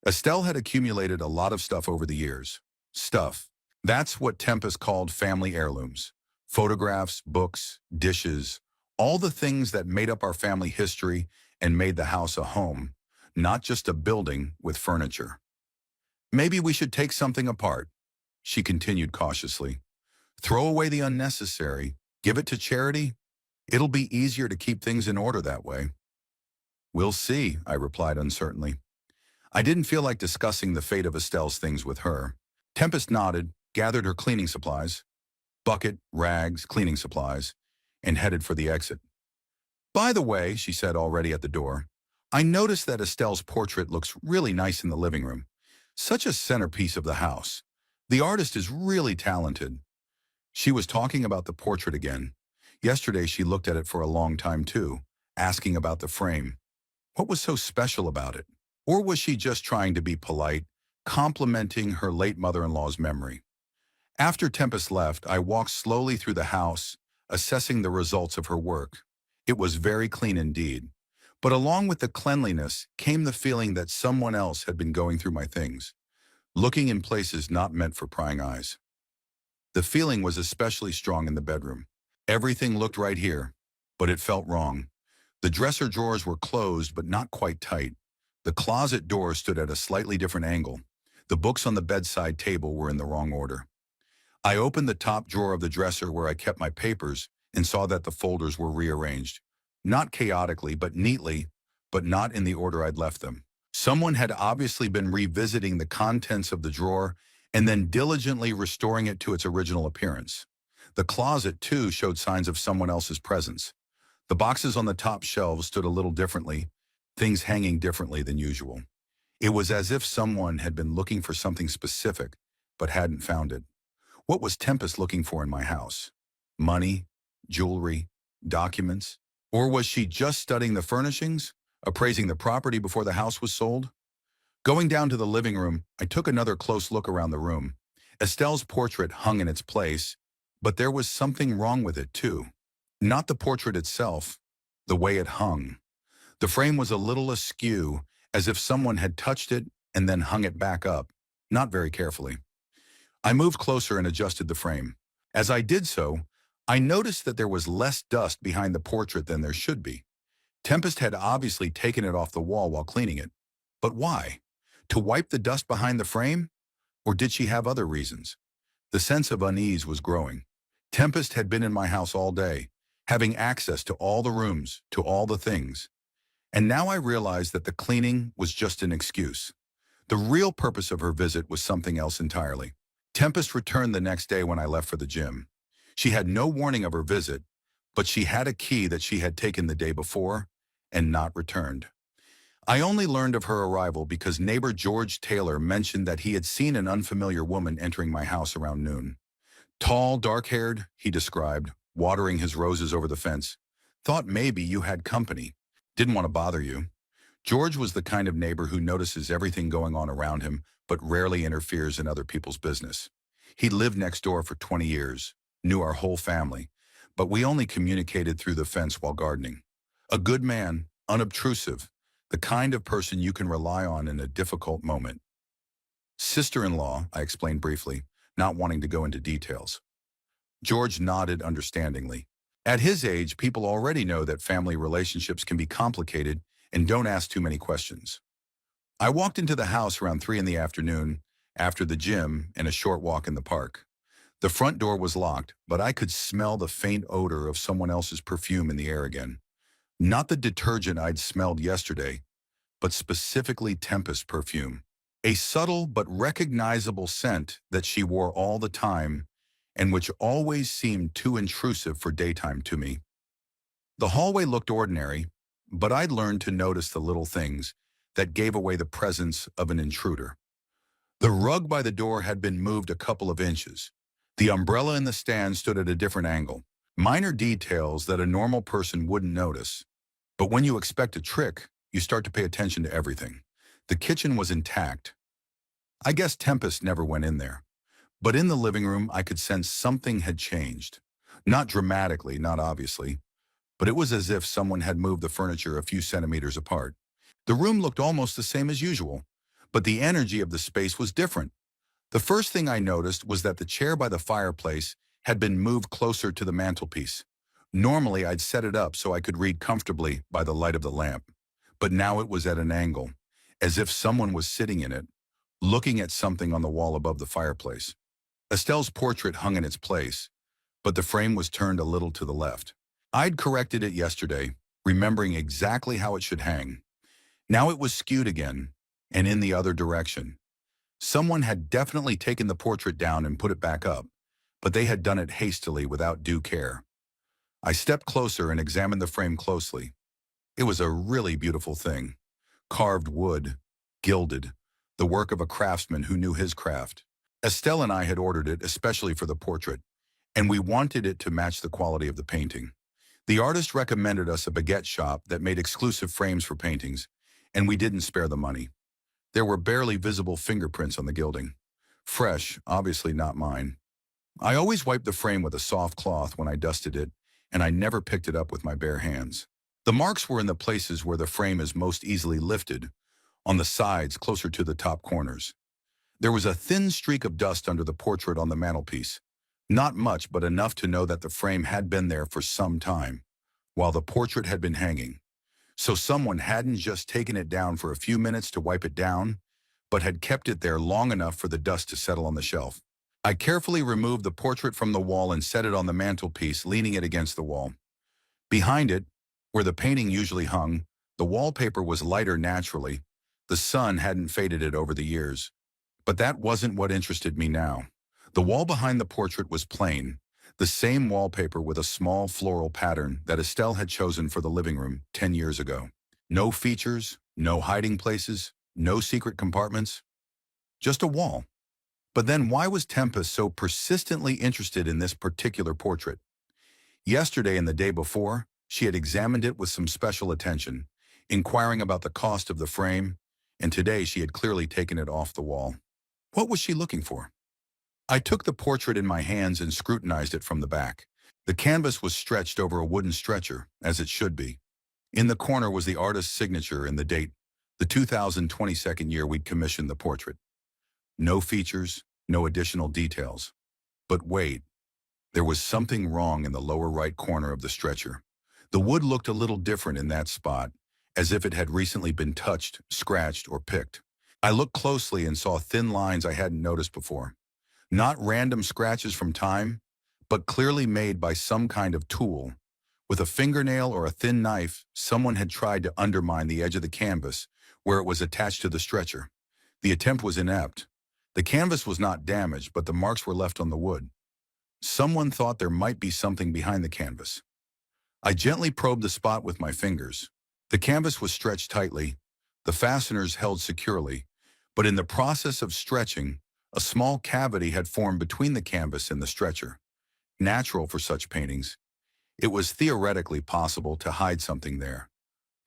Estelle had accumulated a lot of stuff over the years. Stuff. That's what Tempest called family heirlooms. Photographs, books, dishes, all the things that made up our family history and made the house a home, not just a building with furniture. Maybe we should take something apart, she continued cautiously. Throw away the unnecessary, give it to charity. It'll be easier to keep things in order that way. We'll see, I replied uncertainly. I didn't feel like discussing the fate of Estelle's things with her. Tempest nodded, gathered her cleaning supplies, bucket, rags, cleaning supplies, and headed for the exit. By the way, she said already at the door, I noticed that Estelle's portrait looks really nice in the living room. Such a centerpiece of the house. The artist is really talented. She was talking about the portrait again. Yesterday she looked at it for a long time too, asking about the frame. What was so special about it? Or was she just trying to be polite, complimenting her late mother-in-law's memory? After Tempest left, I walked slowly through the house, assessing the results of her work. It was very clean indeed. But along with the cleanliness came the feeling that someone else had been going through my things, looking in places not meant for prying eyes. The feeling was especially strong in the bedroom. Everything looked right here, but it felt wrong. The dresser drawers were closed but not quite tight. The closet door stood at a slightly different angle. The books on the bedside table were in the wrong order. I opened the top drawer of the dresser where I kept my papers and saw that the folders were rearranged. Not chaotically, but neatly, but not in the order I'd left them. Someone had obviously been revisiting the contents of the drawer and then diligently restoring it to its original appearance. The closet, too, showed signs of someone else's presence. The boxes on the top shelves stood a little differently, things hanging differently than usual. It was as if someone had been looking for something specific, but hadn't found it. What was Tempest looking for in my house? Money? Jewelry? Documents? Or was she just studying the furnishings, appraising the property before the house was sold? Going down to the living room, I took another close look around the room. Estelle's portrait hung in its place, but there was something wrong with it too. Not the portrait itself, the way it hung. The frame was a little askew, as if someone had touched it and then hung it back up, not very carefully. I moved closer and adjusted the frame. As I did so, I noticed that there was less dust behind the portrait than there should be. Tempest had obviously taken it off the wall while cleaning it. But why? To wipe the dust behind the frame? Or did she have other reasons? The sense of unease was growing. Tempest had been in my house all day, having access to all the rooms, to all the things. And now I realized that the cleaning was just an excuse. The real purpose of her visit was something else entirely. Tempest returned the next day when I left for the gym. She had no warning of her visit, but she had a key that she had taken the day before and not returned. I only learned of her arrival because neighbor George Taylor mentioned that he had seen an unfamiliar woman entering my house around noon. Tall, dark-haired, he described, watering his roses over the fence. Thought maybe you had company. Didn't want to bother you. George was the kind of neighbor who notices everything going on around him, but rarely interferes in other people's business. He lived next door for 20 years, knew our whole family, but we only communicated through the fence while gardening. A good man, unobtrusive, the kind of person you can rely on in a difficult moment. Sister-in-law, I explained briefly, not wanting to go into details. George nodded understandingly. At his age, people already know that family relationships can be complicated and don't ask too many questions. I walked into the house around 3 in the afternoon, after the gym and a short walk in the park. The front door was locked, but I could smell the faint odor of someone else's perfume in the air again. Not the detergent I'd smelled yesterday, but specifically Tempest perfume. A subtle but recognizable scent that she wore all the time and which always seemed too intrusive for daytime to me. The hallway looked ordinary, but I'd learned to notice the little things that gave away the presence of an intruder. The rug by the door had been moved a couple of inches. The umbrella in the stand stood at a different angle. Minor details that a normal person wouldn't notice. But when you expect a trick, you start to pay attention to everything. The kitchen was intact. I guess Tempest never went in there. But in the living room, I could sense something had changed. Not dramatically, not obviously, but it was as if someone had moved the furniture a few centimeters apart. The room looked almost the same as usual, but the energy of the space was different. The first thing I noticed was that the chair by the fireplace had been moved closer to the mantelpiece. Normally, I'd set it up so I could read comfortably by the light of the lamp, but now it was at an angle, as if someone was sitting in it, looking at something on the wall above the fireplace. Estelle's portrait hung in its place, but the frame was turned a little to the left. I'd corrected it yesterday, remembering exactly how it should hang. Now it was skewed again, and in the other direction. Someone had definitely taken the portrait down and put it back up, but they had done it hastily without due care. I stepped closer and examined the frame closely. It was a really beautiful thing. Carved wood, gilded, the work of a craftsman who knew his craft. Estelle and I had ordered it especially for the portrait, and we wanted it to match the quality of the painting. The artist recommended us a baguette shop that made exclusive frames for paintings, and we didn't spare the money. There were barely visible fingerprints on the gilding. Fresh, obviously not mine. I always wiped the frame with a soft cloth when I dusted it, and I never picked it up with my bare hands. The marks were in the places where the frame is most easily lifted, on the sides closer to the top corners. There was a thin streak of dust under the portrait on the mantelpiece. Not much, but enough to know that the frame had been there for some time, while the portrait had been hanging. So someone hadn't just taken it down for a few minutes to wipe it down, but had kept it there long enough for the dust to settle on the shelf. I carefully removed the portrait from the wall and set it on the mantelpiece, leaning it against the wall. Behind it, where the painting usually hung, the wallpaper was lighter naturally. The sun hadn't faded it over the years. But that wasn't what interested me now. The wall behind the portrait was plain, the same wallpaper with a small floral pattern that Estelle had chosen for the living room 10 years ago. No features, no hiding places, no secret compartments, just a wall. But then why was Tempest so persistently interested in this particular portrait? Yesterday and the day before, she had examined it with some special attention, inquiring about the cost of the frame, and today she had clearly taken it off the wall. What was she looking for? I took the portrait in my hands and scrutinized it from the back. The canvas was stretched over a wooden stretcher, as it should be. In the corner was the artist's signature and the date, the 2022nd year we'd commissioned the portrait. No features, no additional details. But wait, there was something wrong in the lower right corner of the stretcher. The wood looked a little different in that spot, as if it had recently been touched, scratched, or picked. I looked closely and saw thin lines I hadn't noticed before. Not random scratches from time, but clearly made by some kind of tool. With a fingernail or a thin knife, someone had tried to undermine the edge of the canvas where it was attached to the stretcher. The attempt was inept. The canvas was not damaged, but the marks were left on the wood. Someone thought there might be something behind the canvas. I gently probed the spot with my fingers. The canvas was stretched tightly, the fasteners held securely, but in the process of stretching, a small cavity had formed between the canvas and the stretcher. Natural for such paintings. It was theoretically possible to hide something there,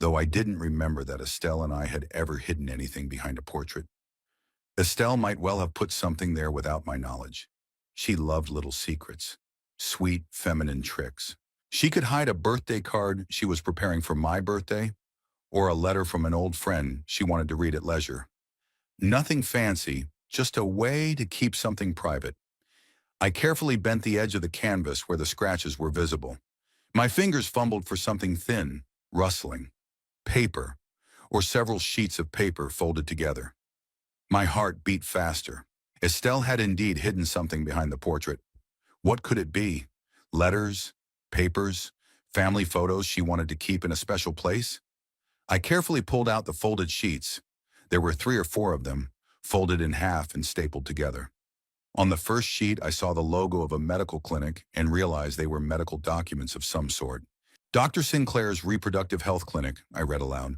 though I didn't remember that Estelle and I had ever hidden anything behind a portrait. Estelle might well have put something there without my knowledge. She loved little secrets, sweet, feminine tricks. She could hide a birthday card she was preparing for my birthday, or a letter from an old friend she wanted to read at leisure. Nothing fancy, just a way to keep something private. I carefully bent the edge of the canvas where the scratches were visible. My fingers fumbled for something thin, rustling, paper, or several sheets of paper folded together. My heart beat faster. Estelle had indeed hidden something behind the portrait. What could it be? Letters, papers, family photos she wanted to keep in a special place? I carefully pulled out the folded sheets. There were 3 or 4 of them, folded in half and stapled together. On the first sheet, I saw the logo of a medical clinic and realized they were medical documents of some sort. Dr. Sinclair's Reproductive Health Clinic, I read aloud.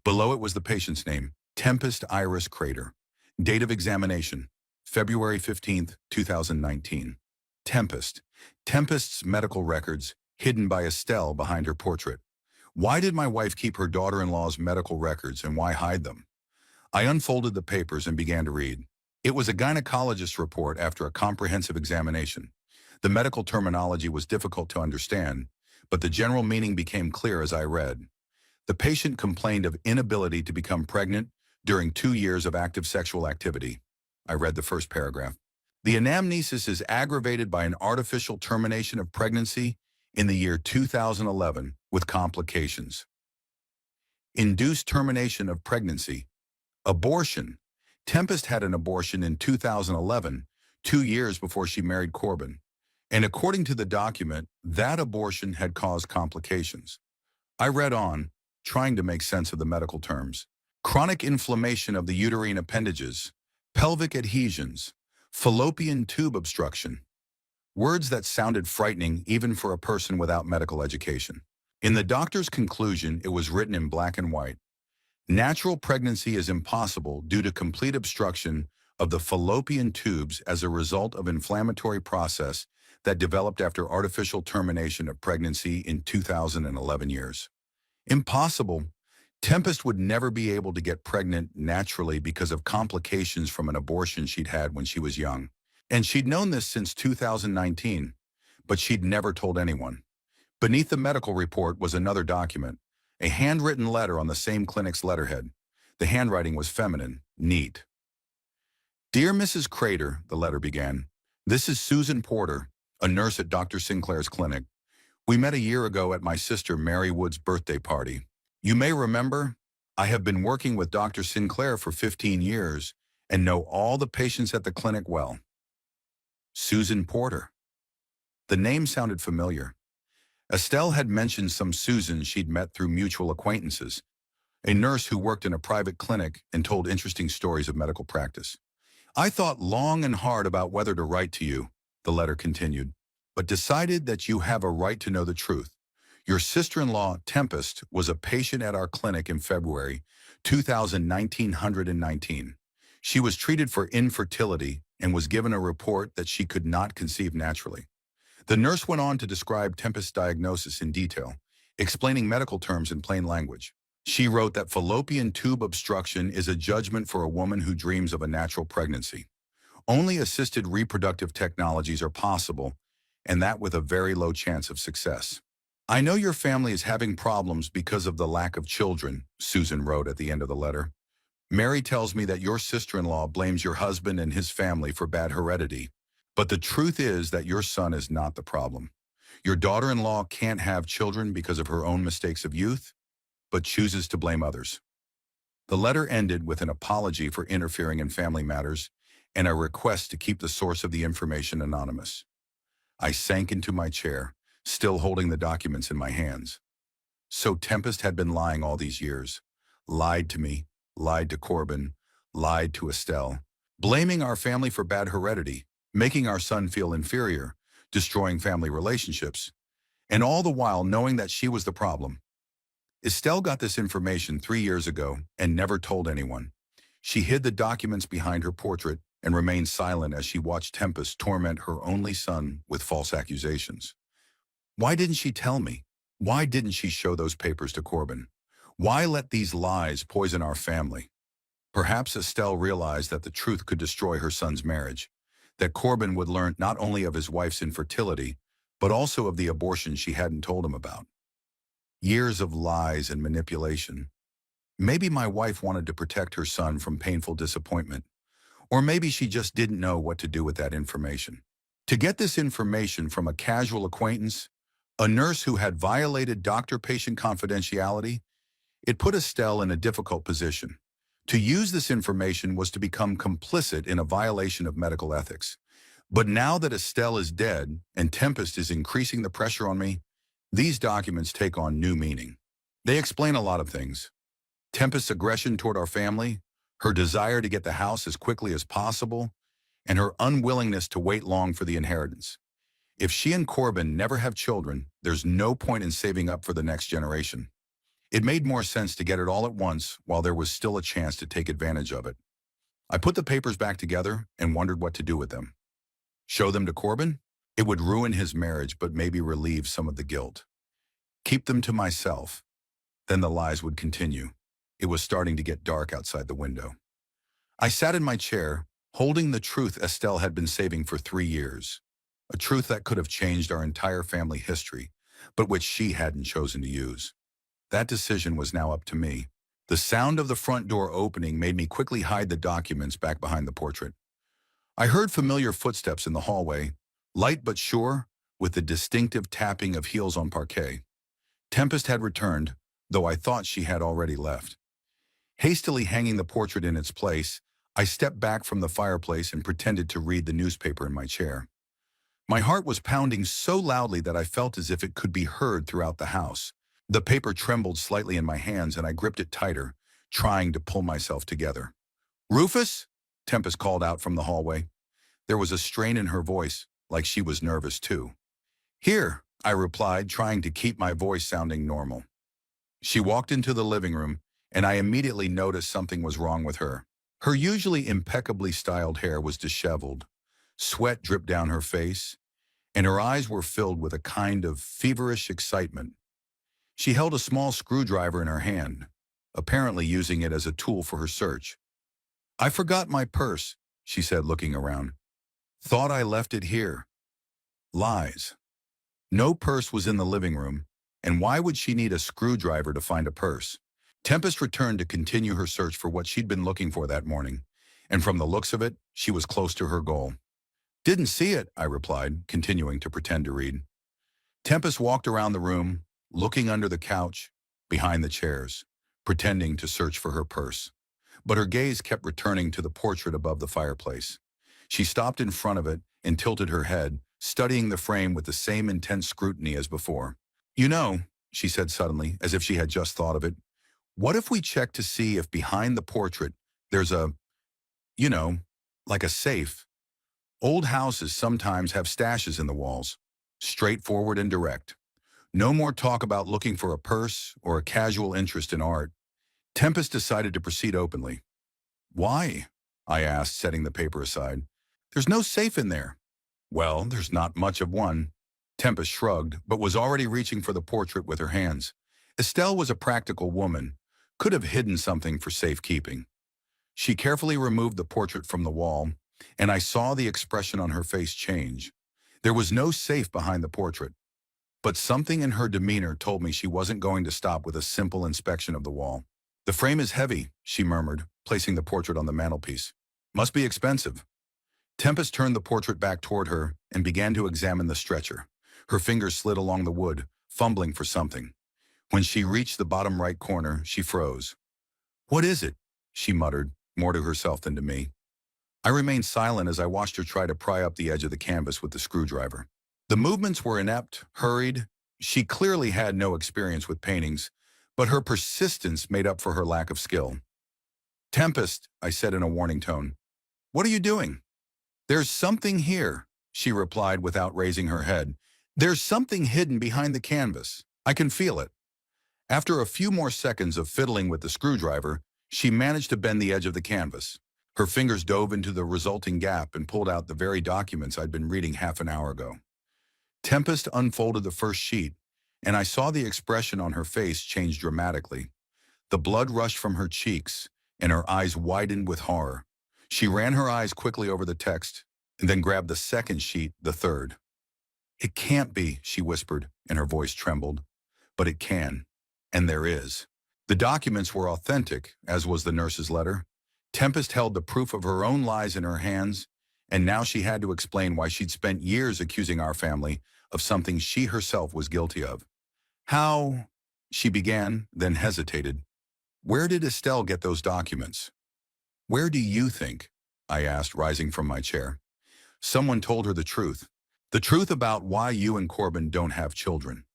Below it was the patient's name, Tempest Iris Crater. Date of examination, February 15th, 2019. Tempest. Tempest's medical records, hidden by Estelle behind her portrait. Why did my wife keep her daughter-in-law's medical records, and why hide them? I unfolded the papers and began to read. It was a gynecologist's report after a comprehensive examination. The medical terminology was difficult to understand, but the general meaning became clear as I read. The patient complained of inability to become pregnant during 2 years of active sexual activity. I read the first paragraph. The anamnesis is aggravated by an artificial termination of pregnancy in the year 2011 with complications. Induced termination of pregnancy. Abortion. Tempest had an abortion in 2011, 2 years before she married Corbin. And according to the document, that abortion had caused complications. I read on, trying to make sense of the medical terms. Chronic inflammation of the uterine appendages, pelvic adhesions, fallopian tube obstruction. Words that sounded frightening even for a person without medical education. In the doctor's conclusion, it was written in black and white. Natural pregnancy is impossible due to complete obstruction of the fallopian tubes as a result of inflammatory process that developed after artificial termination of pregnancy in 2011 years. Impossible. Tempest would never be able to get pregnant naturally because of complications from an abortion she'd had when she was young. And she'd known this since 2019, but she'd never told anyone. Beneath the medical report was another document, a handwritten letter on the same clinic's letterhead. The handwriting was feminine, neat. Dear Mrs. Crater, the letter began, this is Susan Porter, a nurse at Dr. Sinclair's clinic. We met a year ago at my sister Mary Wood's birthday party. You may remember, I have been working with Dr. Sinclair for 15 years and know all the patients at the clinic well. Susan Porter. The name sounded familiar. Estelle had mentioned some Susan she'd met through mutual acquaintances, a nurse who worked in a private clinic and told interesting stories of medical practice. I thought long and hard about whether to write to you, the letter continued, but decided that you have a right to know the truth. Your sister-in-law, Tempest, was a patient at our clinic in February 2019. She was treated for infertility and was given a report that she could not conceive naturally. The nurse went on to describe Tempest's diagnosis in detail, explaining medical terms in plain language. She wrote that fallopian tube obstruction is a judgment for a woman who dreams of a natural pregnancy. Only assisted reproductive technologies are possible, and that with a very low chance of success. I know your family is having problems because of the lack of children, Susan wrote at the end of the letter. Mary tells me that your sister-in-law blames your husband and his family for bad heredity. But the truth is that your son is not the problem. Your daughter-in-law can't have children because of her own mistakes of youth, but chooses to blame others. The letter ended with an apology for interfering in family matters and a request to keep the source of the information anonymous. I sank into my chair, still holding the documents in my hands. So Tempest had been lying all these years. Lied to me, lied to Corbin, lied to Estelle, blaming our family for bad heredity, making our son feel inferior, destroying family relationships, and all the while knowing that she was the problem. Estelle got this information 3 years ago and never told anyone. She hid the documents behind her portrait and remained silent as she watched Tempest torment her only son with false accusations. Why didn't she tell me? Why didn't she show those papers to Corbin? Why let these lies poison our family? Perhaps Estelle realized that the truth could destroy her son's marriage, that Corbin would learn not only of his wife's infertility, but also of the abortion she hadn't told him about. Years of lies and manipulation. Maybe my wife wanted to protect her son from painful disappointment, or maybe she just didn't know what to do with that information. To get this information from a casual acquaintance, a nurse who had violated doctor-patient confidentiality, it put Estelle in a difficult position. To use this information was to become complicit in a violation of medical ethics. But now that Estelle is dead and Tempest is increasing the pressure on me, these documents take on new meaning. They explain a lot of things. Tempest's aggression toward our family, her desire to get the house as quickly as possible, and her unwillingness to wait long for the inheritance. If she and Corbin never have children, there's no point in saving up for the next generation. It made more sense to get it all at once while there was still a chance to take advantage of it. I put the papers back together and wondered what to do with them. Show them to Corbin? It would ruin his marriage, but maybe relieve some of the guilt. Keep them to myself. Then the lies would continue. It was starting to get dark outside the window. I sat in my chair, holding the truth Estelle had been saving for 3 years. A truth that could have changed our entire family history, but which she hadn't chosen to use. That decision was now up to me. The sound of the front door opening made me quickly hide the documents back behind the portrait. I heard familiar footsteps in the hallway, light but sure, with the distinctive tapping of heels on parquet. Tempest had returned, though I thought she had already left. Hastily hanging the portrait in its place, I stepped back from the fireplace and pretended to read the newspaper in my chair. My heart was pounding so loudly that I felt as if it could be heard throughout the house. The paper trembled slightly in my hands and I gripped it tighter, trying to pull myself together. "Rufus?" Tempest called out from the hallway. There was a strain in her voice, like she was nervous too. "Here," I replied, trying to keep my voice sounding normal. She walked into the living room, and I immediately noticed something was wrong with her. Her usually impeccably styled hair was disheveled, sweat dripped down her face, and her eyes were filled with a kind of feverish excitement. She held a small screwdriver in her hand, apparently using it as a tool for her search. "I forgot my purse," she said, looking around. "Thought I left it here." Lies. No purse was in the living room, and why would she need a screwdriver to find a purse? Tempest returned to continue her search for what she'd been looking for that morning, and from the looks of it, she was close to her goal. "Didn't see it," I replied, continuing to pretend to read. Tempest walked around the room, looking under the couch, behind the chairs, pretending to search for her purse. But her gaze kept returning to the portrait above the fireplace. She stopped in front of it and tilted her head, studying the frame with the same intense scrutiny as before. "You know," she said suddenly, as if she had just thought of it, "what if we check to see if behind the portrait there's a, you know, like a safe? Old houses sometimes have stashes in the walls. Straightforward and direct. No more talk about looking for a purse or a casual interest in art." Tempest decided to proceed openly. "Why?" I asked, setting the paper aside. "There's no safe in there." "Well, there's not much of one." Tempest shrugged, but was already reaching for the portrait with her hands. Estelle was a practical woman, could have hidden something for safekeeping. She carefully removed the portrait from the wall, and I saw the expression on her face change. There was no safe behind the portrait, but something in her demeanor told me she wasn't going to stop with a simple inspection of the wall. "The frame is heavy," she murmured, placing the portrait on the mantelpiece. "Must be expensive." Tempest turned the portrait back toward her and began to examine the stretcher. Her fingers slid along the wood, fumbling for something. When she reached the bottom right corner, she froze. "What is it?" she muttered, more to herself than to me. I remained silent as I watched her try to pry up the edge of the canvas with the screwdriver. The movements were inept, hurried. She clearly had no experience with paintings, but her persistence made up for her lack of skill. "Tempest," I said in a warning tone, "what are you doing?" "There's something here," she replied without raising her head. "There's something hidden behind the canvas. I can feel it." After a few more seconds of fiddling with the screwdriver, she managed to bend the edge of the canvas. Her fingers dove into the resulting gap and pulled out the very documents I'd been reading half an hour ago. Tempest unfolded the first sheet, and I saw the expression on her face change dramatically. The blood rushed from her cheeks, and her eyes widened with horror. She ran her eyes quickly over the text, and then grabbed the second sheet, the third. "It can't be," she whispered, and her voice trembled. "But it can. And there is." The documents were authentic, as was the nurse's letter. Tempest held the proof of her own lies in her hands, and now she had to explain why she'd spent years accusing our family of something she herself was guilty of. How? She began, then hesitated. Where did Estelle get those documents? Where do you think? I asked, rising from my chair. Someone told her the truth. The truth about why you and Corbin don't have children.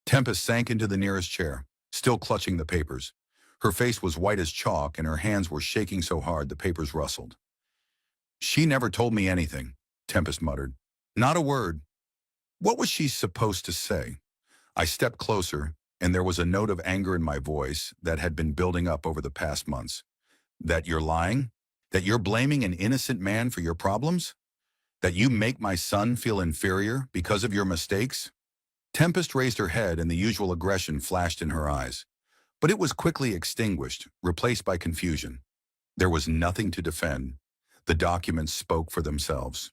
Tempest sank into the nearest chair, still clutching the papers. Her face was white as chalk and her hands were shaking so hard the papers rustled. She never told me anything, Tempest muttered. Not a word. What was she supposed to say? I stepped closer, and there was a note of anger in my voice that had been building up over the past months. That you're lying? That you're blaming an innocent man for your problems? That you make my son feel inferior because of your mistakes? Tempest raised her head and the usual aggression flashed in her eyes. But it was quickly extinguished, replaced by confusion. There was nothing to defend. The documents spoke for themselves.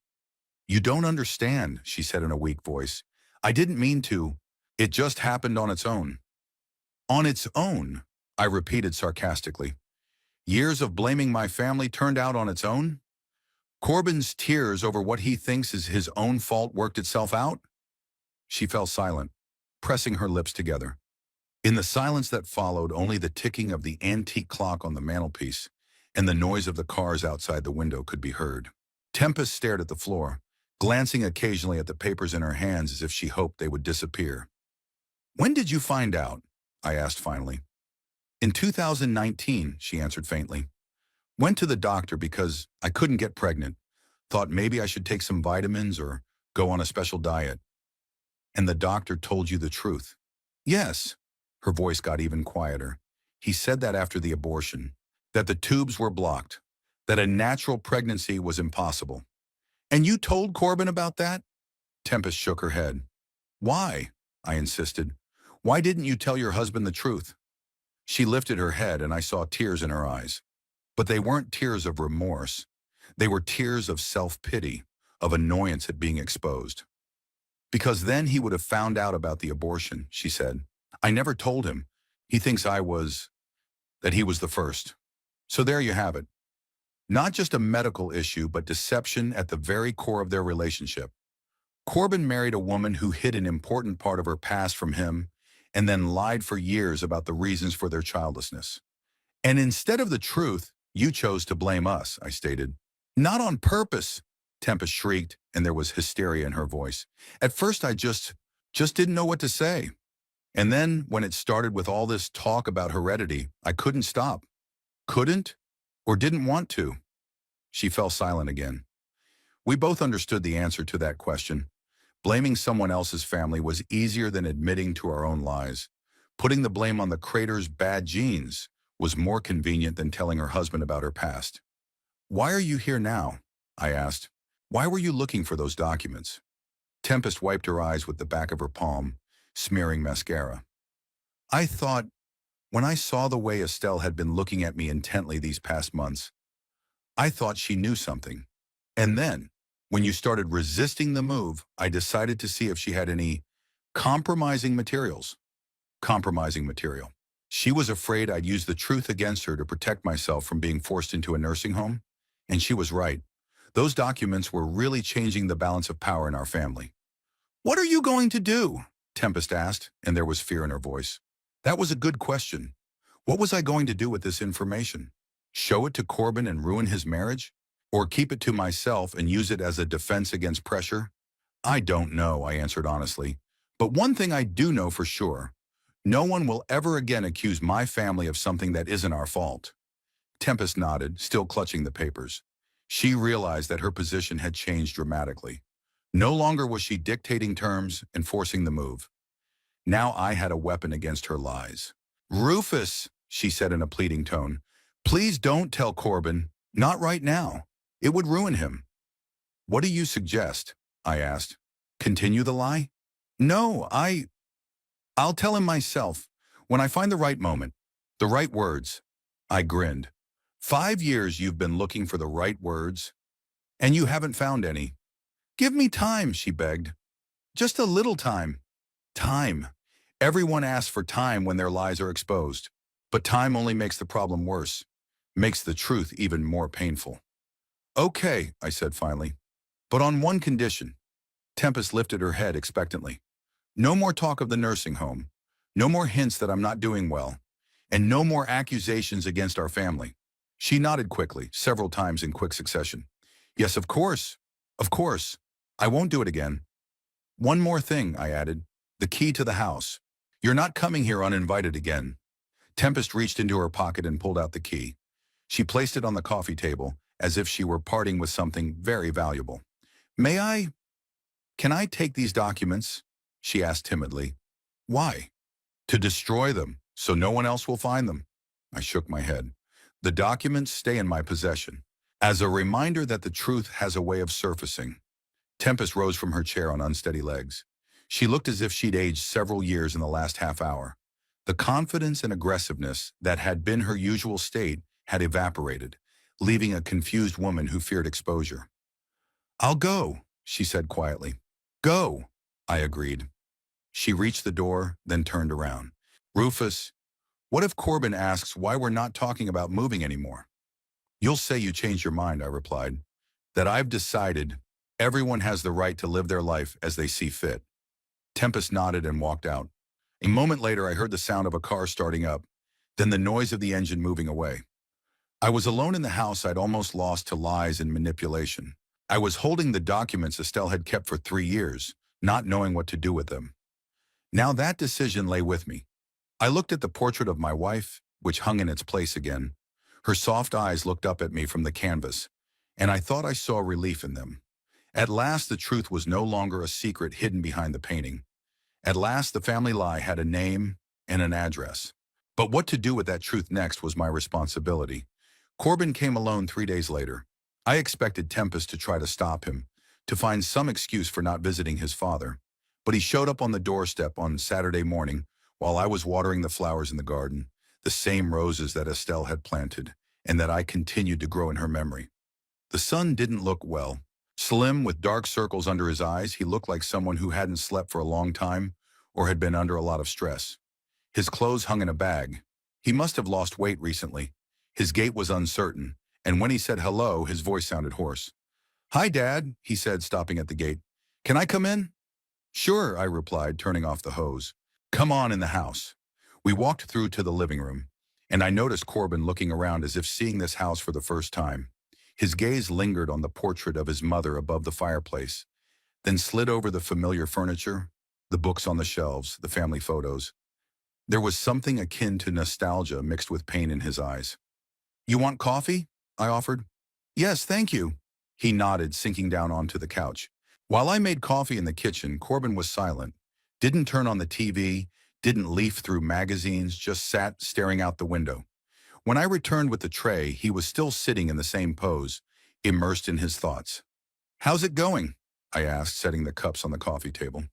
You don't understand, she said in a weak voice. I didn't mean to. It just happened on its own. On its own, I repeated sarcastically. Years of blaming my family turned out on its own? Corbin's tears over what he thinks is his own fault worked itself out? She fell silent, pressing her lips together. In the silence that followed, only the ticking of the antique clock on the mantelpiece and the noise of the cars outside the window could be heard. Tempest stared at the floor, glancing occasionally at the papers in her hands as if she hoped they would disappear. When did you find out? I asked finally. In 2019, she answered faintly. Went to the doctor because I couldn't get pregnant. Thought maybe I should take some vitamins or go on a special diet. And the doctor told you the truth. Yes. Her voice got even quieter. He said that after the abortion, that the tubes were blocked, that a natural pregnancy was impossible. And you told Corbin about that? Tempest shook her head. Why? I insisted. Why didn't you tell your husband the truth? She lifted her head and I saw tears in her eyes. But they weren't tears of remorse. They were tears of self-pity, of annoyance at being exposed. Because then he would have found out about the abortion, she said. I never told him. He thinks that he was the first. So there you have it. Not just a medical issue, but deception at the very core of their relationship. Corbin married a woman who hid an important part of her past from him and then lied for years about the reasons for their childlessness. And instead of the truth, you chose to blame us, I stated. Not on purpose, Tempest shrieked, and there was hysteria in her voice. At first I just didn't know what to say. And then, when it started with all this talk about heredity, I couldn't stop. Couldn't? Or didn't want to? She fell silent again. We both understood the answer to that question. Blaming someone else's family was easier than admitting to our own lies. Putting the blame on the crater's bad genes was more convenient than telling her husband about her past. Why are you here now? I asked. Why were you looking for those documents? Tempest wiped her eyes with the back of her palm, smearing mascara. I thought, when I saw the way Estelle had been looking at me intently these past months, I thought she knew something. And then, when you started resisting the move, I decided to see if she had any compromising materials. Compromising material. She was afraid I'd use the truth against her to protect myself from being forced into a nursing home. And she was right. Those documents were really changing the balance of power in our family. What are you going to do? Tempest asked, and there was fear in her voice. That was a good question. What was I going to do with this information? Show it to Corbin and ruin his marriage? Or keep it to myself and use it as a defense against pressure? I don't know, I answered honestly. But one thing I do know for sure. No one will ever again accuse my family of something that isn't our fault. Tempest nodded, still clutching the papers. She realized that her position had changed dramatically. No longer was she dictating terms and forcing the move. Now I had a weapon against her lies. Rufus, she said in a pleading tone, please don't tell Corbin. Not right now. It would ruin him. What do you suggest? I asked. Continue the lie? No, I'll tell him myself. When I find the right moment, the right words. I grinned. 5 years you've been looking for the right words, and you haven't found any. Give me time, she begged. Just a little time. Time. Everyone asks for time when their lies are exposed. But time only makes the problem worse, makes the truth even more painful. Okay, I said finally, but on one condition. Tempest lifted her head expectantly. No more talk of the nursing home. No more hints that I'm not doing well. And no more accusations against our family. She nodded quickly, several times in quick succession. Yes, of course. Of course. I won't do it again. One more thing, I added. The key to the house. You're not coming here uninvited again. Tempest reached into her pocket and pulled out the key. She placed it on the coffee table, as if she were parting with something very valuable. May I? Can I take these documents? She asked timidly. Why? To destroy them, so no one else will find them. I shook my head. The documents stay in my possession, as a reminder that the truth has a way of surfacing. Tempest rose from her chair on unsteady legs. She looked as if she'd aged several years in the last half hour. The confidence and aggressiveness that had been her usual state had evaporated, leaving a confused woman who feared exposure. I'll go, she said quietly. Go, I agreed. She reached the door, then turned around. Rufus, what if Corbin asks why we're not talking about moving anymore? You'll say you changed your mind, I replied. That I've decided everyone has the right to live their life as they see fit. Tempest nodded and walked out. A moment later, I heard the sound of a car starting up, then the noise of the engine moving away. I was alone in the house I'd almost lost to lies and manipulation. I was holding the documents Estelle had kept for 3 years, not knowing what to do with them. Now that decision lay with me. I looked at the portrait of my wife, which hung in its place again. Her soft eyes looked up at me from the canvas, and I thought I saw relief in them. At last, the truth was no longer a secret hidden behind the painting. At last, the family lie had a name and an address. But what to do with that truth next was my responsibility. Corbin came alone 3 days later. I expected Tempest to try to stop him, to find some excuse for not visiting his father. But he showed up on the doorstep on Saturday morning while I was watering the flowers in the garden, the same roses that Estelle had planted and that I continued to grow in her memory. The son didn't look well. Slim, with dark circles under his eyes, he looked like someone who hadn't slept for a long time or had been under a lot of stress. His clothes hung in a bag. He must have lost weight recently. His gait was uncertain, and when he said hello, his voice sounded hoarse. Hi, Dad, he said, stopping at the gate. Can I come in? Sure, I replied, turning off the hose. Come on in the house. We walked through to the living room, and I noticed Corbin looking around as if seeing this house for the first time. His gaze lingered on the portrait of his mother above the fireplace, then slid over the familiar furniture, the books on the shelves, the family photos. There was something akin to nostalgia mixed with pain in his eyes. You want coffee? I offered. Yes, thank you. He nodded, sinking down onto the couch. While I made coffee in the kitchen, Corbin was silent, didn't turn on the TV, didn't leaf through magazines, just sat staring out the window. When I returned with the tray, he was still sitting in the same pose, immersed in his thoughts. How's it going? I asked, setting the cups on the coffee table.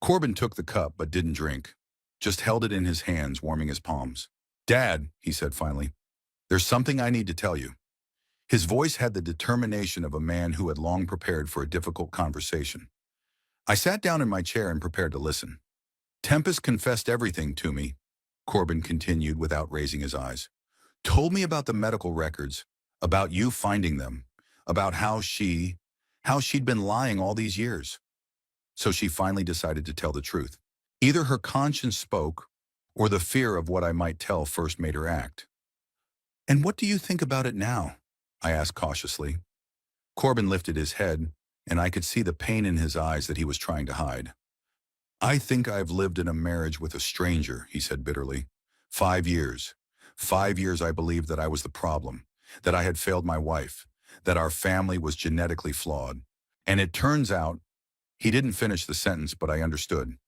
Corbin took the cup but didn't drink, just held it in his hands, warming his palms. Dad, he said finally, there's something I need to tell you. His voice had the determination of a man who had long prepared for a difficult conversation. I sat down in my chair and prepared to listen. Tempest confessed everything to me, Corbin continued without raising his eyes. Told me about the medical records, about you finding them, about how she'd been lying all these years. So she finally decided to tell the truth. Either her conscience spoke, or the fear of what I might tell first made her act. And what do you think about it now? I asked cautiously. Corbin lifted his head, and I could see the pain in his eyes that he was trying to hide. I think I've lived in a marriage with a stranger, he said bitterly. 5 years. 5 years I believed that I was the problem, that I had failed my wife, that our family was genetically flawed. And it turns out, he didn't finish the sentence, but I understood.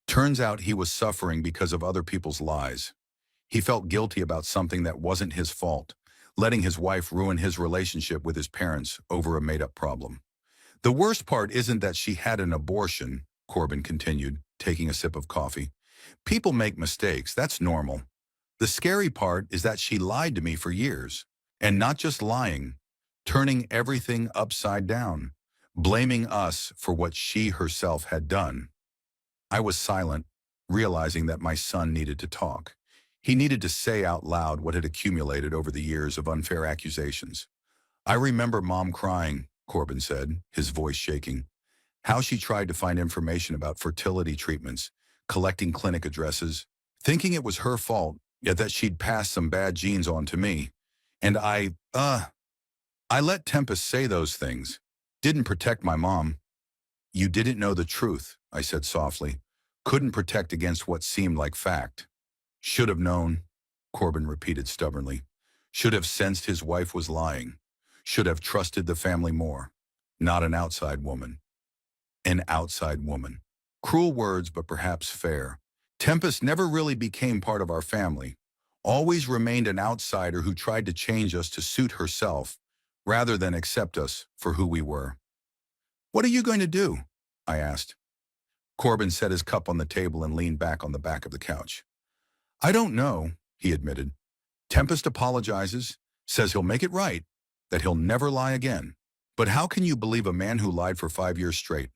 Turns out he was suffering because of other people's lies. He felt guilty about something that wasn't his fault, letting his wife ruin his relationship with his parents over a made-up problem. The worst part isn't that she had an abortion, Corbin continued, taking a sip of coffee. People make mistakes, that's normal. The scary part is that she lied to me for years. And not just lying, turning everything upside down, blaming us for what she herself had done. I was silent, realizing that my son needed to talk. He needed to say out loud what had accumulated over the years of unfair accusations. I remember Mom crying, Corbin said, his voice shaking. How she tried to find information about fertility treatments, collecting clinic addresses, thinking it was her fault, yet that she'd passed some bad genes on to me. And I let Tempest say those things. Didn't protect my mom. You didn't know the truth, I said softly. Couldn't protect against what seemed like fact. Should have known, Corbin repeated stubbornly. Should have sensed his wife was lying. Should have trusted the family more. Not an outside woman. An outside woman. Cruel words, but perhaps fair. Tempest never really became part of our family. Always remained an outsider who tried to change us to suit herself, rather than accept us for who we were. What are you going to do? I asked. Corbin set his cup on the table and leaned back on the back of the couch. I don't know, he admitted. Tempest apologizes, says he'll make it right, that he'll never lie again. But how can you believe a man who lied for 5 years straight?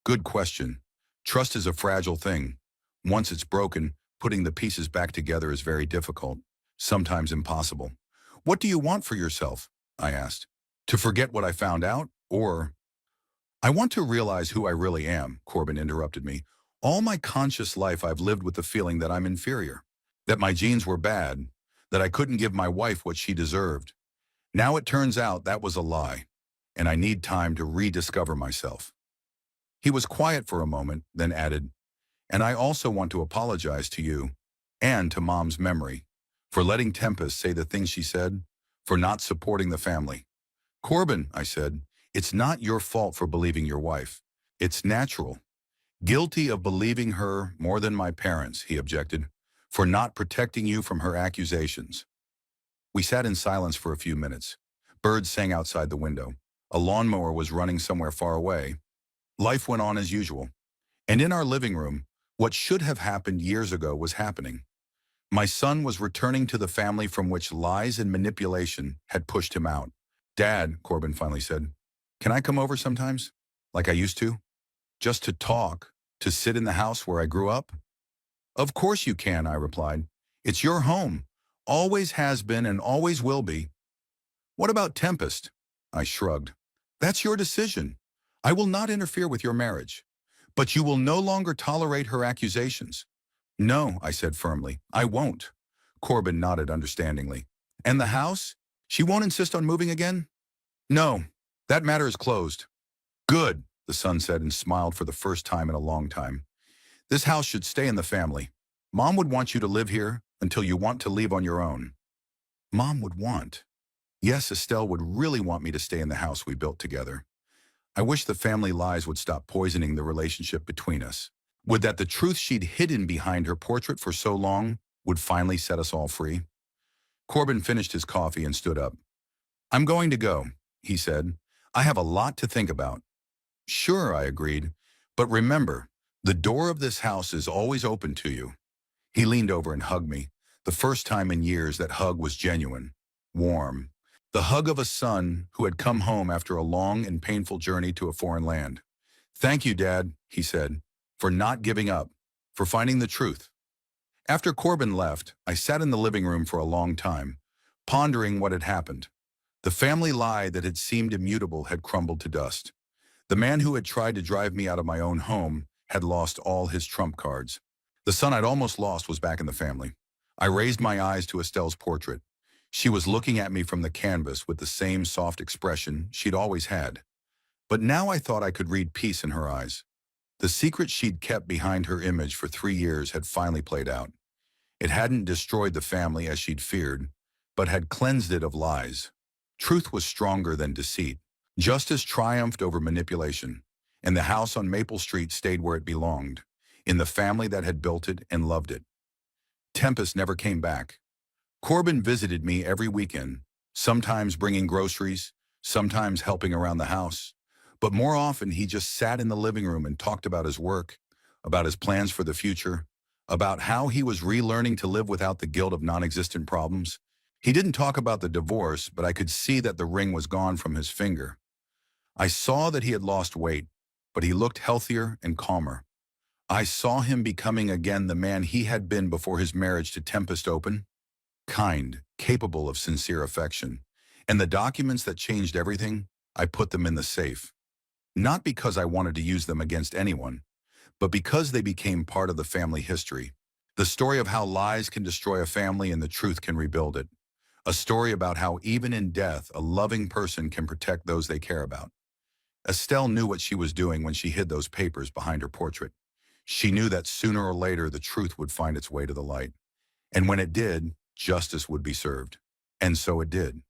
Good question. Trust is a fragile thing. Once it's broken, putting the pieces back together is very difficult, sometimes impossible. What do you want for yourself? I asked. To forget what I found out, or... I want to realize who I really am, Corbin interrupted me. All my conscious life I've lived with the feeling that I'm inferior, that my genes were bad, that I couldn't give my wife what she deserved. Now it turns out that was a lie, and I need time to rediscover myself. He was quiet for a moment, then added, and I also want to apologize to you, and to Mom's memory, for letting Tempest say the things she said, for not supporting the family. Corbin, I said, it's not your fault for believing your wife. It's natural. Guilty of believing her more than my parents, he objected, for not protecting you from her accusations. We sat in silence for a few minutes. Birds sang outside the window. A lawnmower was running somewhere far away. Life went on as usual. And in our living room, what should have happened years ago was happening. My son was returning to the family from which lies and manipulation had pushed him out. Dad, Corbin finally said, can I come over sometimes, like I used to? Just to talk, to sit in the house where I grew up? Of course you can, I replied. It's your home. Always has been and always will be. What about Tempest? I shrugged. That's your decision. I will not interfere with your marriage. But you will no longer tolerate her accusations. No, I said firmly, I won't. Corbin nodded understandingly. And the house? She won't insist on moving again? No, that matter is closed. Good, the son said and smiled for the first time in a long time. This house should stay in the family. Mom would want you to live here until you want to leave on your own. Mom would want. Yes, Estelle would really want me to stay in the house we built together. I wish the family lies would stop poisoning the relationship between us. Would that the truth she'd hidden behind her portrait for so long would finally set us all free? Corbin finished his coffee and stood up. I'm going to go, he said. I have a lot to think about. Sure, I agreed. But remember, the door of this house is always open to you. He leaned over and hugged me. The first time in years that hug was genuine, warm. The hug of a son who had come home after a long and painful journey to a foreign land. Thank you, Dad, he said, for not giving up, for finding the truth. After Corbin left, I sat in the living room for a long time, pondering what had happened. The family lie that had seemed immutable had crumbled to dust. The man who had tried to drive me out of my own home had lost all his trump cards. The son I'd almost lost was back in the family. I raised my eyes to Estelle's portrait. She was looking at me from the canvas with the same soft expression she'd always had. But now I thought I could read peace in her eyes. The secret she'd kept behind her image for 3 years had finally played out. It hadn't destroyed the family as she'd feared, but had cleansed it of lies. Truth was stronger than deceit. Justice triumphed over manipulation, and the house on Maple Street stayed where it belonged, in the family that had built it and loved it. Tempest never came back. Corbin visited me every weekend, sometimes bringing groceries, sometimes helping around the house. But more often, he just sat in the living room and talked about his work, about his plans for the future, about how he was relearning to live without the guilt of non-existent problems. He didn't talk about the divorce, but I could see that the ring was gone from his finger. I saw that he had lost weight, but he looked healthier and calmer. I saw him becoming again the man he had been before his marriage to Tempest Open, kind, capable of sincere affection. And the documents that changed everything, I put them in the safe. Not because I wanted to use them against anyone, but because they became part of the family history. The story of how lies can destroy a family and the truth can rebuild it. A story about how even in death, a loving person can protect those they care about. Estelle knew what she was doing when she hid those papers behind her portrait. She knew that sooner or later the truth would find its way to the light. And when it did, justice would be served. And so it did.